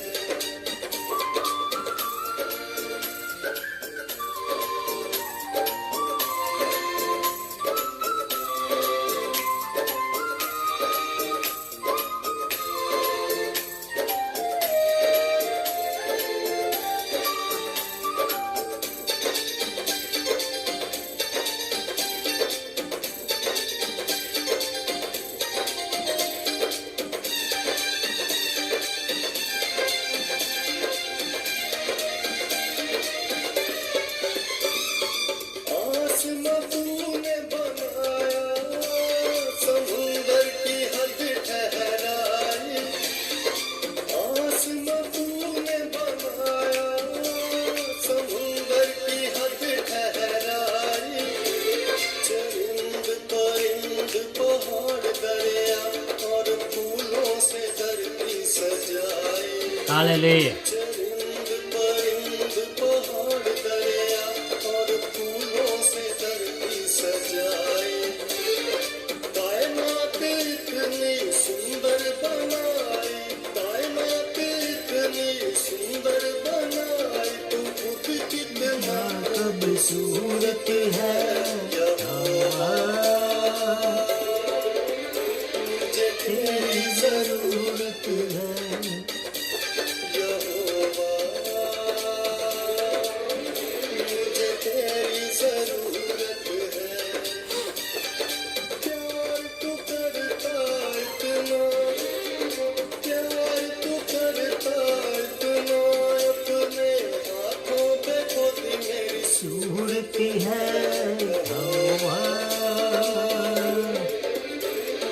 आसमां तूने बनाया समुंदर की हद ठहराई आसमां तूने बनाया समुंदर की हद ठहराई चरिंद परिंद पहाड़ दरिया और फूलों से धरती सजाई हालेलुया चरिंद परिंद पहाड़ दरिया और फूलों से धरती सजाई कायनात इतनी सुंदर बनाई कायनात इतनी सुंदर बनाई तू खुद कितना खूबसूरत है यहोवा मुझे तेरी जरूरत है यहोवा मुझे तेरी जरूरत है प्यार तू करता इतना प्यार तू करता इतना अपने हाथों पे खुद मेरी सूरत है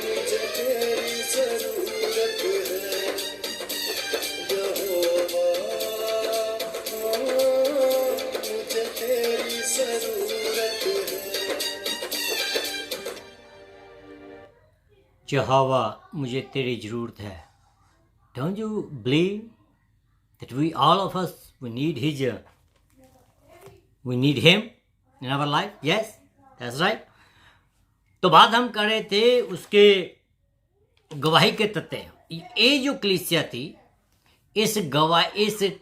मुझे तेरी जरूरत है यहोवा मुझे तेरी जरूरत है यहोवा मुझे तेरी जरूरत है don't you believe that we all of us we need him in our life yes that's right तो बात हम कर रहे थे उसके गवाही के तत्व ये जो कलीसिया थी इस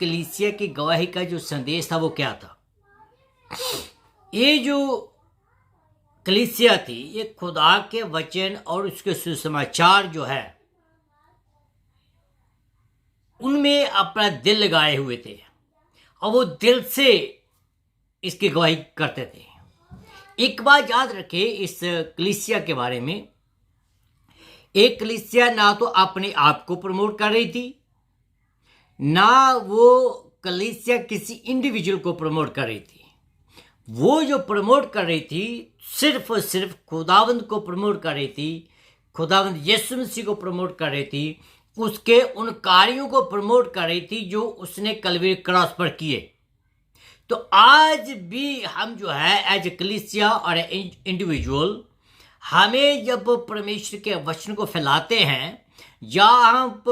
कलीसिया की गवाही का जो संदेश था वो क्या था ये जो कलीसिया थी ये खुदा के वचन और उसके सुसमाचार जो है उनमें अपना दिल लगाए हुए थे और वो दिल से इसकी गवाही करते थे एक बात याद रखें इस कलीसिया के बारे में एक कलीसिया ना तो अपने आप को प्रमोट कर रही थी ना वो कलीसिया किसी इंडिविजुअल को प्रमोट कर रही थी वो जो प्रमोट कर रही थी सिर्फ और सिर्फ खुदावंद को प्रमोट कर रही थी खुदावंद यीशु मसीह को प्रमोट कर रही थी उसके उन कार्यों को प्रमोट कर रही थी जो उसने कलवरी क्रॉस पर किए तो आज भी हम जो है एज ए कलीसिया और इंडिविजुअल हमें जब परमेश्वर के वचन को फैलाते हैं या हम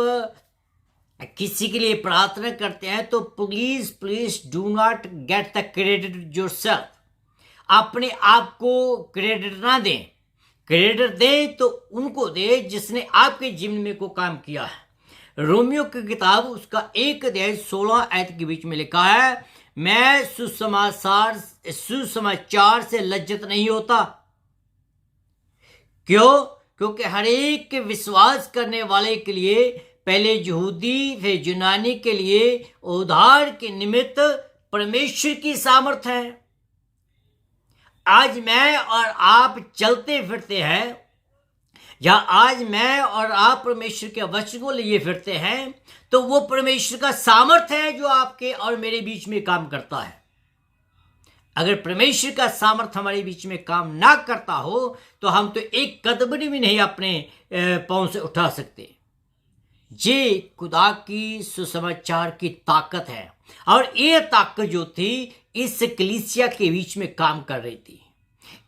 किसी के लिए प्रार्थना करते हैं तो please do not get the credit yourself अपने आप को क्रेडिट ना दें क्रेडिट दे तो उनको दे जिसने आपके जीवन में को काम किया है रोमियो की किताब उसका 1:16 के बीच में लिखा है, मैं सुसमाचार से लज्जित नहीं होता। क्यों? क्योंकि हर एक के विश्वास करने वाले के लिए, पहले यहूदी फिर यूनानी के लिए उद्धार के निमित्त परमेश्वर की सामर्थ्य है। आज मैं और आप चलते फिरते हैं, या आज मैं और आप परमेश्वर के वचन को लिए फिरते हैं, तो वो परमेश्वर का सामर्थ्य है जो आपके और मेरे बीच में काम करता है। अगर परमेश्वर का सामर्थ्य हमारे बीच में काम ना करता हो तो हम तो एक कदम भी नहीं अपने पांव से उठा सकते। ये खुदा की सुसमाचार की ताकत है, और ये ताकत जो थी इस कलीसिया के बीच में काम कर रही थी।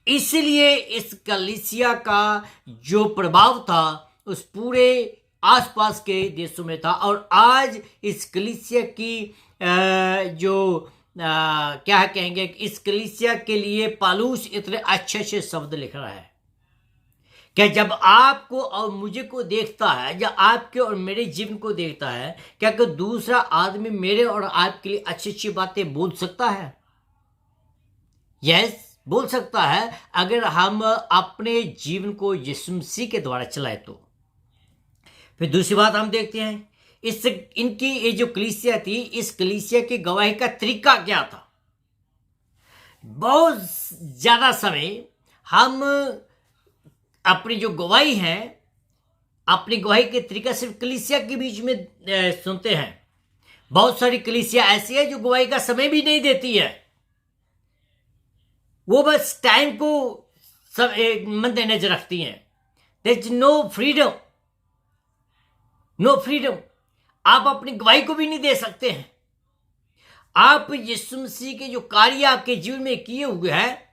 इसलिए इस कलीसिया का जो प्रभाव था उस पूरे आसपास के देशों में था। और आज इस कलीसिया की क्या कहेंगे, इस कलीसिया के लिए पौलुस इतने अच्छे शब्द लिख रहा है कि जब आपको और मुझे को देखता है, या आपके और मेरे जीवन को देखता है, क्या कोई दूसरा आदमी मेरे और आपके लिए अच्छी अच्छी बातें बोल सकता है? यस, बोल सकता है, अगर हम अपने जीवन को यीशु मसीह के द्वारा चलाए तो। फिर दूसरी बात हम देखते हैं, इनकी ये जो कलीसिया थी, इस कलीसिया की गवाही का तरीका क्या था? बहुत ज्यादा समय हम अपनी जो गवाही है, अपनी गवाही के तरीका सिर्फ कलीसिया के बीच में सुनते हैं। बहुत सारी कलीसिया ऐसी है जो गवाही का समय भी नहीं देती है, वो बस टाइम को सब मद्देनजर रखती हैं। There is no freedom, no freedom. आप अपनी गवाही को भी नहीं दे सकते हैं। आप यीशु मसीह के जो कार्य आपके जीवन में किए हुए हैं,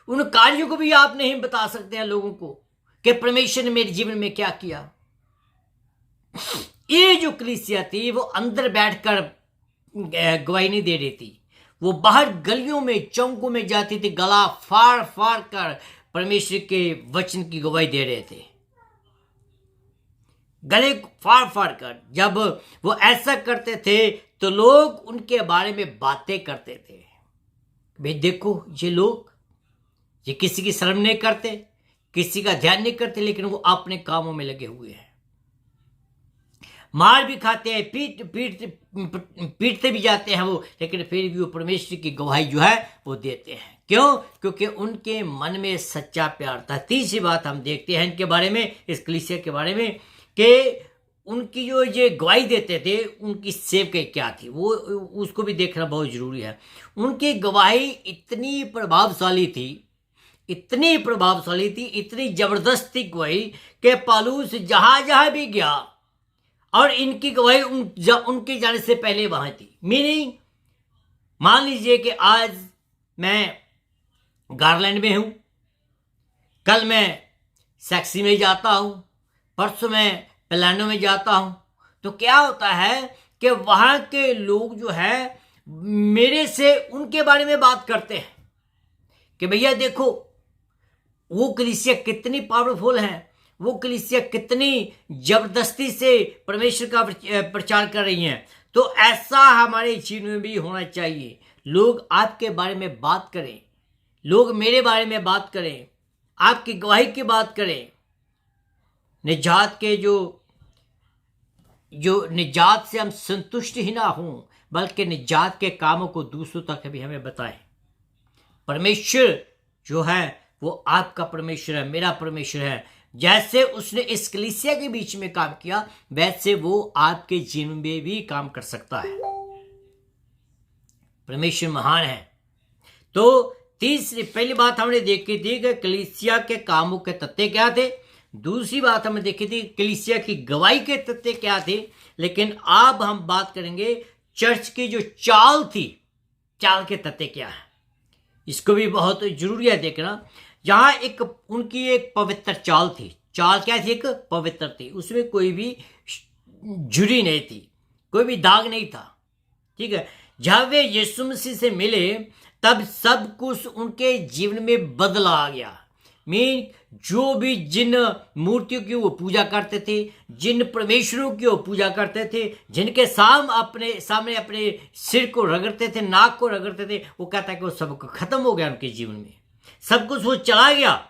उन कार्यों को भी आप नहीं बता सकते हैं लोगों को कि परमेश्वर ने मेरे जीवन में क्या किया। ये जो कलीसिया थी वो अंदर बैठकर गवाही नहीं दे रही थी, वो बाहर गलियों में चौकों में जाती थी, गला फाड़ फाड़ कर परमेश्वर के वचन की गवाही दे रहे थे, गले फाड़ फाड़ कर। जब वो ऐसा करते थे तो लोग उनके बारे में बातें करते थे, भाई देखो ये लोग, ये किसी की शर्म नहीं करते, किसी का ध्यान नहीं करते, लेकिन वो अपने कामों में लगे हुए हैं। मार भी खाते हैं, पीटते भी जाते हैं वो, लेकिन फिर भी वो परमेश्वर की गवाही जो है वो देते हैं। क्यों? क्योंकि उनके मन में सच्चा प्यार था। तीसरी बात हम देखते हैं इनके बारे में, इस कलीसिया के बारे में, कि उनकी जो ये गवाही देते थे, उनकी सेवकाई क्या थी, वो उसको भी देखना बहुत जरूरी है। उनकी गवाही इतनी प्रभावशाली थी, इतनी प्रभावशाली थी, इतनी जबरदस्त थी गवाही कि पौलुस जहां जहां भी गया और इनकी गवाही उनके जाने से पहले वहां थी। मीनिंग, मान लीजिए कि आज मैं गारलैंड में हूं, कल मैं सैक्सी में जाता हूं, परसों मैं पिलानो में जाता हूं, तो क्या होता है कि वहां के लोग जो है मेरे से उनके बारे में बात करते हैं कि भैया देखो वो कलीसिया कितनी पावरफुल है, वो कलीसिया कितनी जबरदस्ती से परमेश्वर का प्रचार कर रही हैं। तो ऐसा हमारे जीवन में भी होना चाहिए। लोग आपके बारे में बात करें, लोग मेरे बारे में बात करें, आपकी गवाही की बात करें। निजात के जो निजात से हम संतुष्ट ही ना हों, बल्कि निजात के कामों को दूसरों तक भी हमें बताएं। परमेश्वर जो है वो आपका परमेश्वर है, मेरा परमेश्वर है। जैसे उसने इस कलीसिया के बीच में काम किया, वैसे वो आपके जीवन में भी काम कर सकता है। परमेश्वर महान है। तो तीसरी पहली बात हमने देखी थी कि कलीसिया के कामों के तथ्य क्या थे। दूसरी बात हमने देखी थी कलीसिया की गवाही के तथ्य क्या थे। लेकिन अब हम बात करेंगे चर्च की जो चाल थी, चाल के तथ्य क्या है, इसको भी बहुत जरूरी है देखना। यहां एक उनकी एक पवित्र चाल थी। चाल क्या थी? एक पवित्र थी, उसमें कोई भी झुर्री नहीं थी, कोई भी दाग नहीं था। ठीक है, जब वे यीशु मसीह से मिले तब सब कुछ उनके जीवन में बदला आ गया। मीन जो भी जिन मूर्तियों की वो पूजा करते थे, जिन परमेश्वरों की वो पूजा करते थे, जिनके सामने अपने सिर को रगड़ते थे, नाक को रगड़ते थे, वो कहता है कि वो सब खत्म हो गया उनके जीवन में, सब कुछ वो चला गया।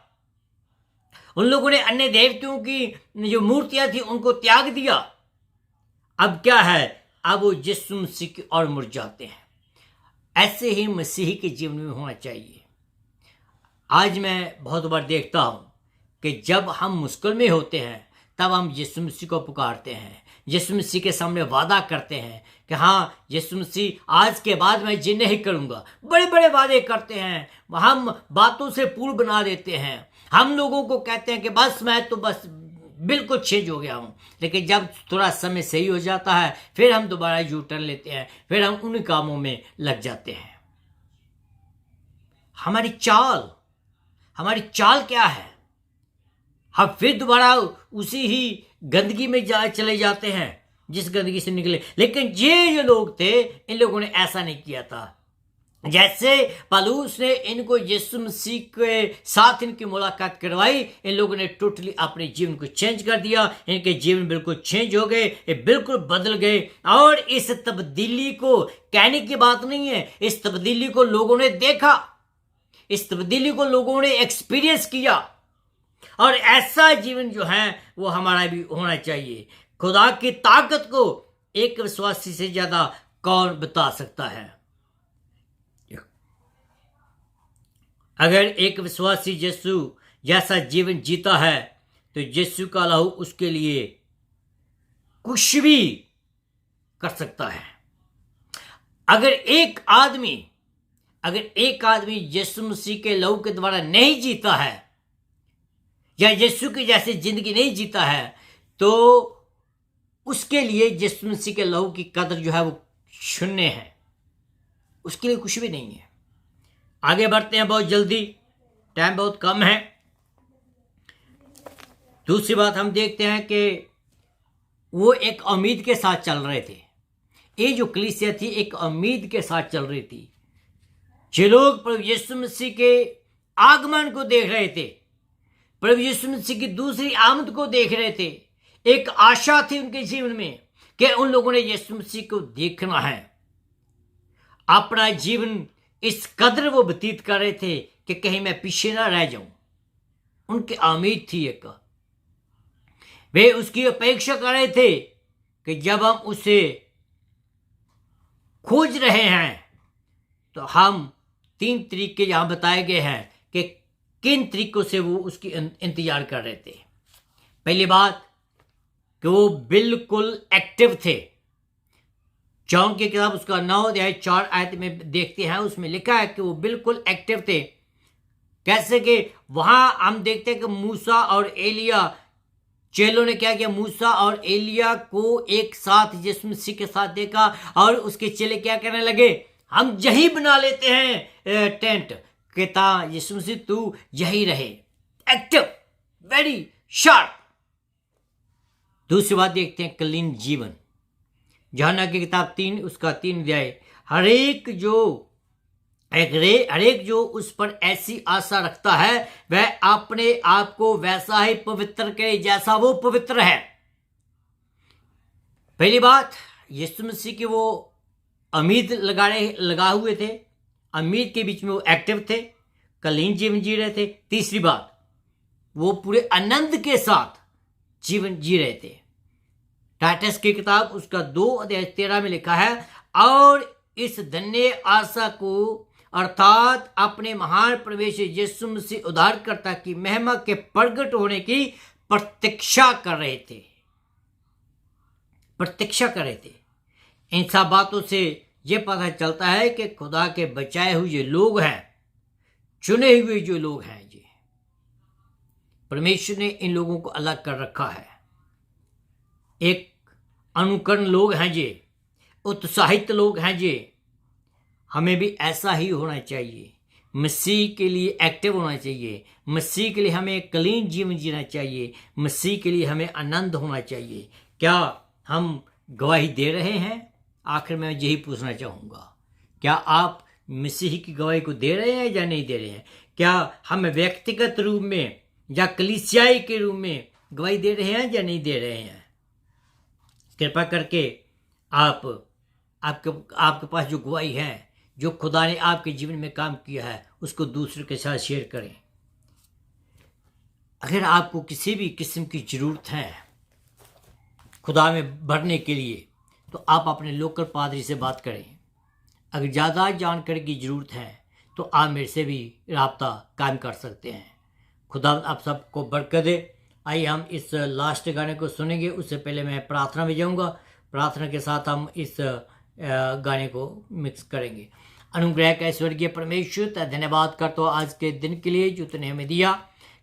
उन लोगों ने अन्य देवताओं की जो मूर्तियां थी उनको त्याग दिया। अब क्या है, अब वो यीशु मसीह की ओर मुड़ जाते हैं। ऐसे ही मसीही के जीवन में होना चाहिए। आज मैं बहुत बार देखता हूं कि जब हम मुश्किल में होते हैं तब हम यीशु मसीह को पुकारते हैं, यीशु मसीह के सामने वादा करते हैं कि हाँ यीशु मसीह आज के बाद मैं जिन नहीं करूंगा। बड़े बड़े वादे करते हैं, हम बातों से पूर्ण बना देते हैं, हम लोगों को कहते हैं कि मैं तो बिल्कुल चेंज हो गया हूं। लेकिन जब थोड़ा समय सही हो जाता है फिर हम दोबारा यू टर्न लेते हैं, फिर हम उन कामों में लग जाते हैं। हमारी चाल क्या है, हम फिर दोबारा उसी ही गंदगी में चले जाते हैं जिस गंदगी से निकले। लेकिन ये जो लोग थे, इन लोगों ने ऐसा नहीं किया था। जैसे पौलुस ने इनको यीशु मसीह के साथ इनकी मुलाकात करवाई, इन लोगों ने टोटली अपने जीवन को चेंज कर दिया। इनके जीवन बिल्कुल चेंज हो गए, ये बिल्कुल बदल गए। और इस तब्दीली को कहने की बात नहीं है, इस तब्दीली को लोगों ने देखा, इस तब्दीली को लोगों ने एक्सपीरियंस किया। और ऐसा जीवन जो है वो हमारा भी होना चाहिए। खुदा की ताकत को एक विश्वासी से ज्यादा कौन बता सकता है। अगर एक विश्वासी यीशु जैसा जीवन जीता है तो यीशु का लहू उसके लिए कुछ भी कर सकता है। अगर एक आदमी यीशु मसीह के लहू के द्वारा नहीं जीता है या यीशु की जैसी जिंदगी नहीं जीता है तो उसके लिए यीशु मसीह के लहू की कदर जो है वो शून्य है, उसके लिए कुछ भी नहीं है। आगे बढ़ते हैं बहुत जल्दी, टाइम बहुत कम है। दूसरी बात हम देखते हैं कि वो एक उम्मीद के साथ चल रहे थे। ये जो कलीसिया थी एक उम्मीद के साथ चल रही थी। जो लोग प्रभु यीशु मसीह के आगमन को देख रहे थे, प्रभु यीशु मसीह की दूसरी आमद को देख रहे थे, एक आशा थी उनके जीवन में कि उन लोगों ने यीशु मसीह को देखना है। अपना जीवन इस कदर वो व्यतीत कर रहे थे कि कहीं मैं पीछे ना रह जाऊं। उनकी उम्मीद थी एक, वे उसकी अपेक्षा कर रहे थे कि जब हम उसे खोज रहे हैं तो हम 3 तरीके यहां बताए गए हैं कि किन तरीकों से वो उसकी इंतजार कर रहे थे। पहली बात कि वो बिल्कुल एक्टिव थे। जॉन की किताब उसका 9 अध्याय 4 आयत में देखते हैं, उसमें लिखा है कि वो बिल्कुल एक्टिव थे। कैसे कि वहां हम देखते हैं कि मूसा और एलिया, चेलों ने क्या किया, मूसा और एलिया को एक साथ यीशु मसीह के साथ देखा और उसके चेले क्या करने लगे, हम यही बना लेते हैं टेंट, कहता यीशु मसीह तू यही रहे। Active, very sharp. दूसरी बात देखते हैं क्लीन जीवन। यूहन्ना की किताब 3 उसका 3 अध्याय, हरेक जो उस पर ऐसी आशा रखता है वह अपने आप को वैसा ही पवित्र करे जैसा वो पवित्र है। पहली बात, यीशु मसीह की वो उम्मीद लगा हुए थे, उम्मीद के बीच में वो एक्टिव थे, क्लीन जीवन जी रहे थे। तीसरी बात, वो पूरे आनंद के साथ जीवन जी रहे थे। टाइटस की किताब उसका 2 अध्याय 13 में लिखा है, और इस धन्य आशा को अर्थात अपने महान परमेश्वर यीशु मसीह उद्धारकर्ता की महिमा के प्रगट होने की प्रतीक्षा कर रहे थे। इन सब बातों से यह पता चलता है कि खुदा के बचाए हुए जो लोग हैं, चुने हुए जो लोग हैं जी, परमेश्वर ने इन लोगों को अलग कर रखा है। एक अनुकरण लोग हैं जी, उत्साहित लोग हैं जी। हमें भी ऐसा ही होना चाहिए, मसीह के लिए एक्टिव होना चाहिए, मसीह के लिए हमें क्लीन जीवन जीना चाहिए, मसीह के लिए हमें आनंद होना चाहिए। क्या हम गवाही दे रहे हैं? आखिर में यही पूछना चाहूँगा, क्या आप मसीह की गवाही को दे रहे हैं या नहीं दे रहे हैं? क्या हम व्यक्तिगत रूप में या कलीसियाई के रूप में गवाही दे रहे हैं या नहीं दे रहे हैं? कृपा करके आपके पास जो गवाही है, जो खुदा ने आपके जीवन में काम किया है, उसको दूसरों के साथ शेयर करें। अगर आपको किसी भी किस्म की ज़रूरत है खुदा में बढ़ने के लिए, तो आप अपने लोकल पादरी से बात करें। अगर ज़्यादा जानकारी की ज़रूरत है तो आप मेरे से भी राब्ता कायम कर सकते हैं। खुदा आप सबको बरकत दे। आइए हम इस लास्ट गाने को सुनेंगे। उससे पहले मैं प्रार्थना में जाऊंगा। प्रार्थना के साथ हम इस गाने को मिक्स करेंगे। अनुग्रह का स्वर्गीय परमेश्वर, धन्यवाद करता हूँ आज के दिन के लिए जो तूने हमें दिया,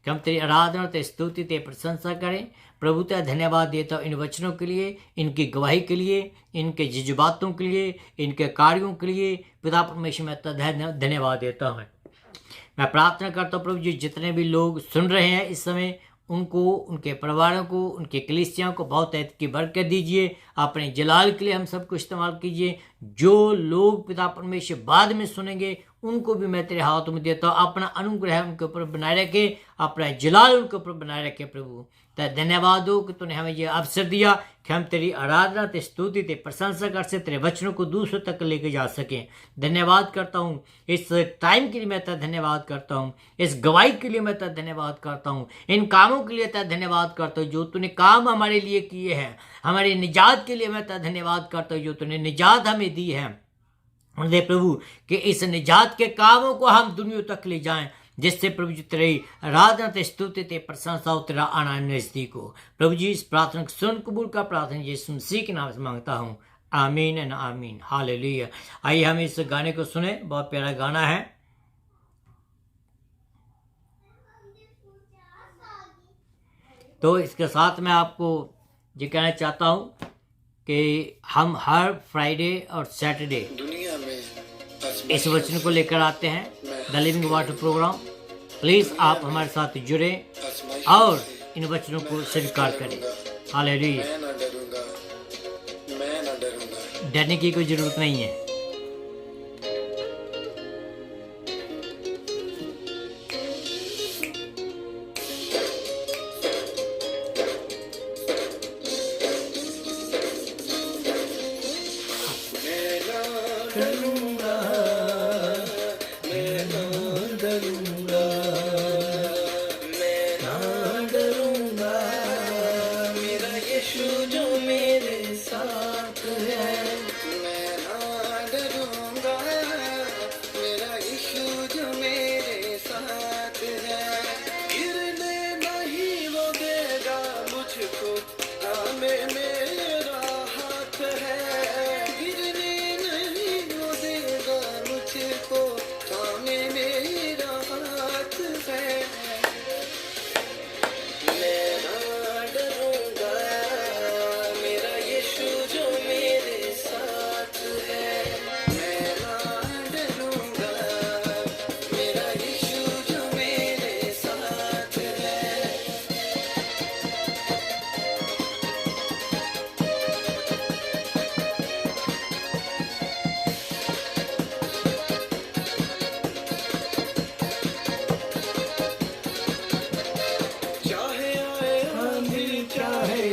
कि हम तेरी आराधना, तेरी स्तुति, तेरी प्रशंसा करें। प्रभु तेरा धन्यवाद देता हूँ इन वचनों के लिए, इनकी गवाही के लिए, इनके जज्बातों के लिए, इनके कार्यों के लिए। पिता परमेश्वर मैं तेरा धन्यवाद देता हूँ। मैं प्रार्थना करता हूँ प्रभु जी, जितने भी लोग सुन रहे हैं इस समय, उनको, उनके परिवारों को, उनके कलीसियाओं को बहुत ऐत की बरकत दीजिए। अपने जलाल के लिए हम सबको इस्तेमाल कीजिए। जो लोग पिता परमेश्वर बाद में सुनेंगे, उनको भी मैं तेरे हाथों में देता हूँ। अपना अनुग्रह उनके ऊपर बनाए रखे, अपना जलाल उनके ऊपर बनाए रखे। प्रभु तेरा धन्यवाद हो कि तूने हमें ये अवसर दिया कि हम तेरी आराधना, तेरी स्तुति, तेरी प्रशंसा कर सके, तेरे वचनों को दूसरों तक लेके जा सकें। धन्यवाद करता हूँ इस टाइम के लिए, मैं तेरा धन्यवाद करता हूँ। इस गवाही के लिए मैं तेरा धन्यवाद करता हूँ। इन कामों के लिए तेरा धन्यवाद करता हूँ जो तूने काम हमारे लिए किए हैं। हमारी निजात के लिए मैं तेरा धन्यवाद करता हूँ जो तूने निजात हमें दी है। दे प्रभु कि इस निजात के कामों को हम दुनिया तक ले जाएं, जिससे प्रभु जी तेरी आराधना, तेरी स्तुति, तेरी प्रशंसा हो, तेरा आना नजदीक हो। प्रभु जी इस प्रार्थना को सुन कबूल का। प्रार्थना यीशु मसीह के नाम से मांगता हूँ, आमीन एंड आमीन, हालेलुया। आइए हम इस गाने को सुने। बहुत प्यारा गाना है। तो इसके साथ मैं आपको ये कहना चाहता हूँ कि हम हर फ्राइडे और सैटरडे दुनिया में इस वचन को लेकर आते हैं, the living water programme. Please आप हमारे साथ जुड़े और इन वचनों को स्वीकार करें। हालेलुया। मैं ना डरूंगा, मैं ना डरूंगा। डरने की कोई ज़रूरत नहीं है।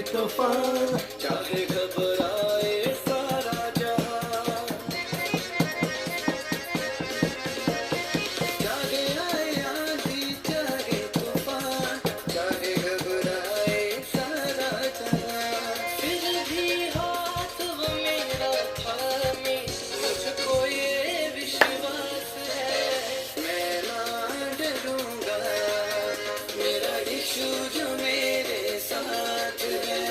तूफान, चाहे घबराए सारा जहां, चाहे आए आंधी, चाहे तूफान, चाहे घबराए सारा जहां, फिर भी हाथ वो मेरा थामे, मुझको ये विश्वास है, मैं ना डरूंगा, मेरा यीशु जो मेरे साथ है।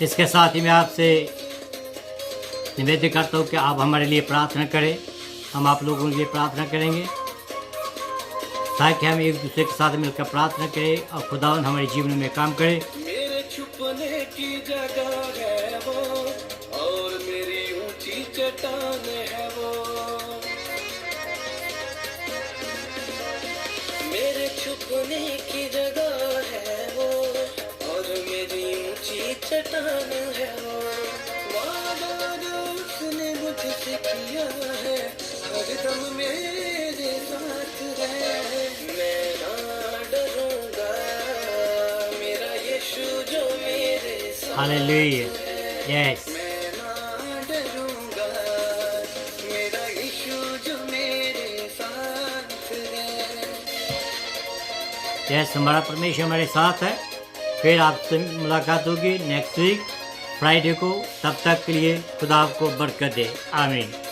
इसके साथ ही मैं आपसे निवेदन करता हूँ कि आप हमारे लिए प्रार्थना करें। हम आप लोगों के लिए प्रार्थना करेंगे ताकि हम एक दूसरे के साथ मिलकर प्रार्थना करें और खुदावंद हमारे जीवन में काम करे। मेरे छुपने की जगह है वो और मेरी ऊंची चट्टान है वो, मेरे छुपने की जगह है वो और मेरी ऊंची चट्टान पहचान है वो, वादा जो उसने मुझसे किया है, हरदम मेरे साथ है। मैं ना डरूंगा, मेरा यीशु जो मेरे साथ Hallelujah. Yes. मैं ना डरूंगा, मेरा यीशु जो मेरे साथ है। यस, हमारा परमेश्वर हमारे साथ है। फिर आपसे मुलाकात होगी नेक्स्ट वीक फ्राइडे को। तब तक के लिए खुदा आपको बरकत दे। आमीन।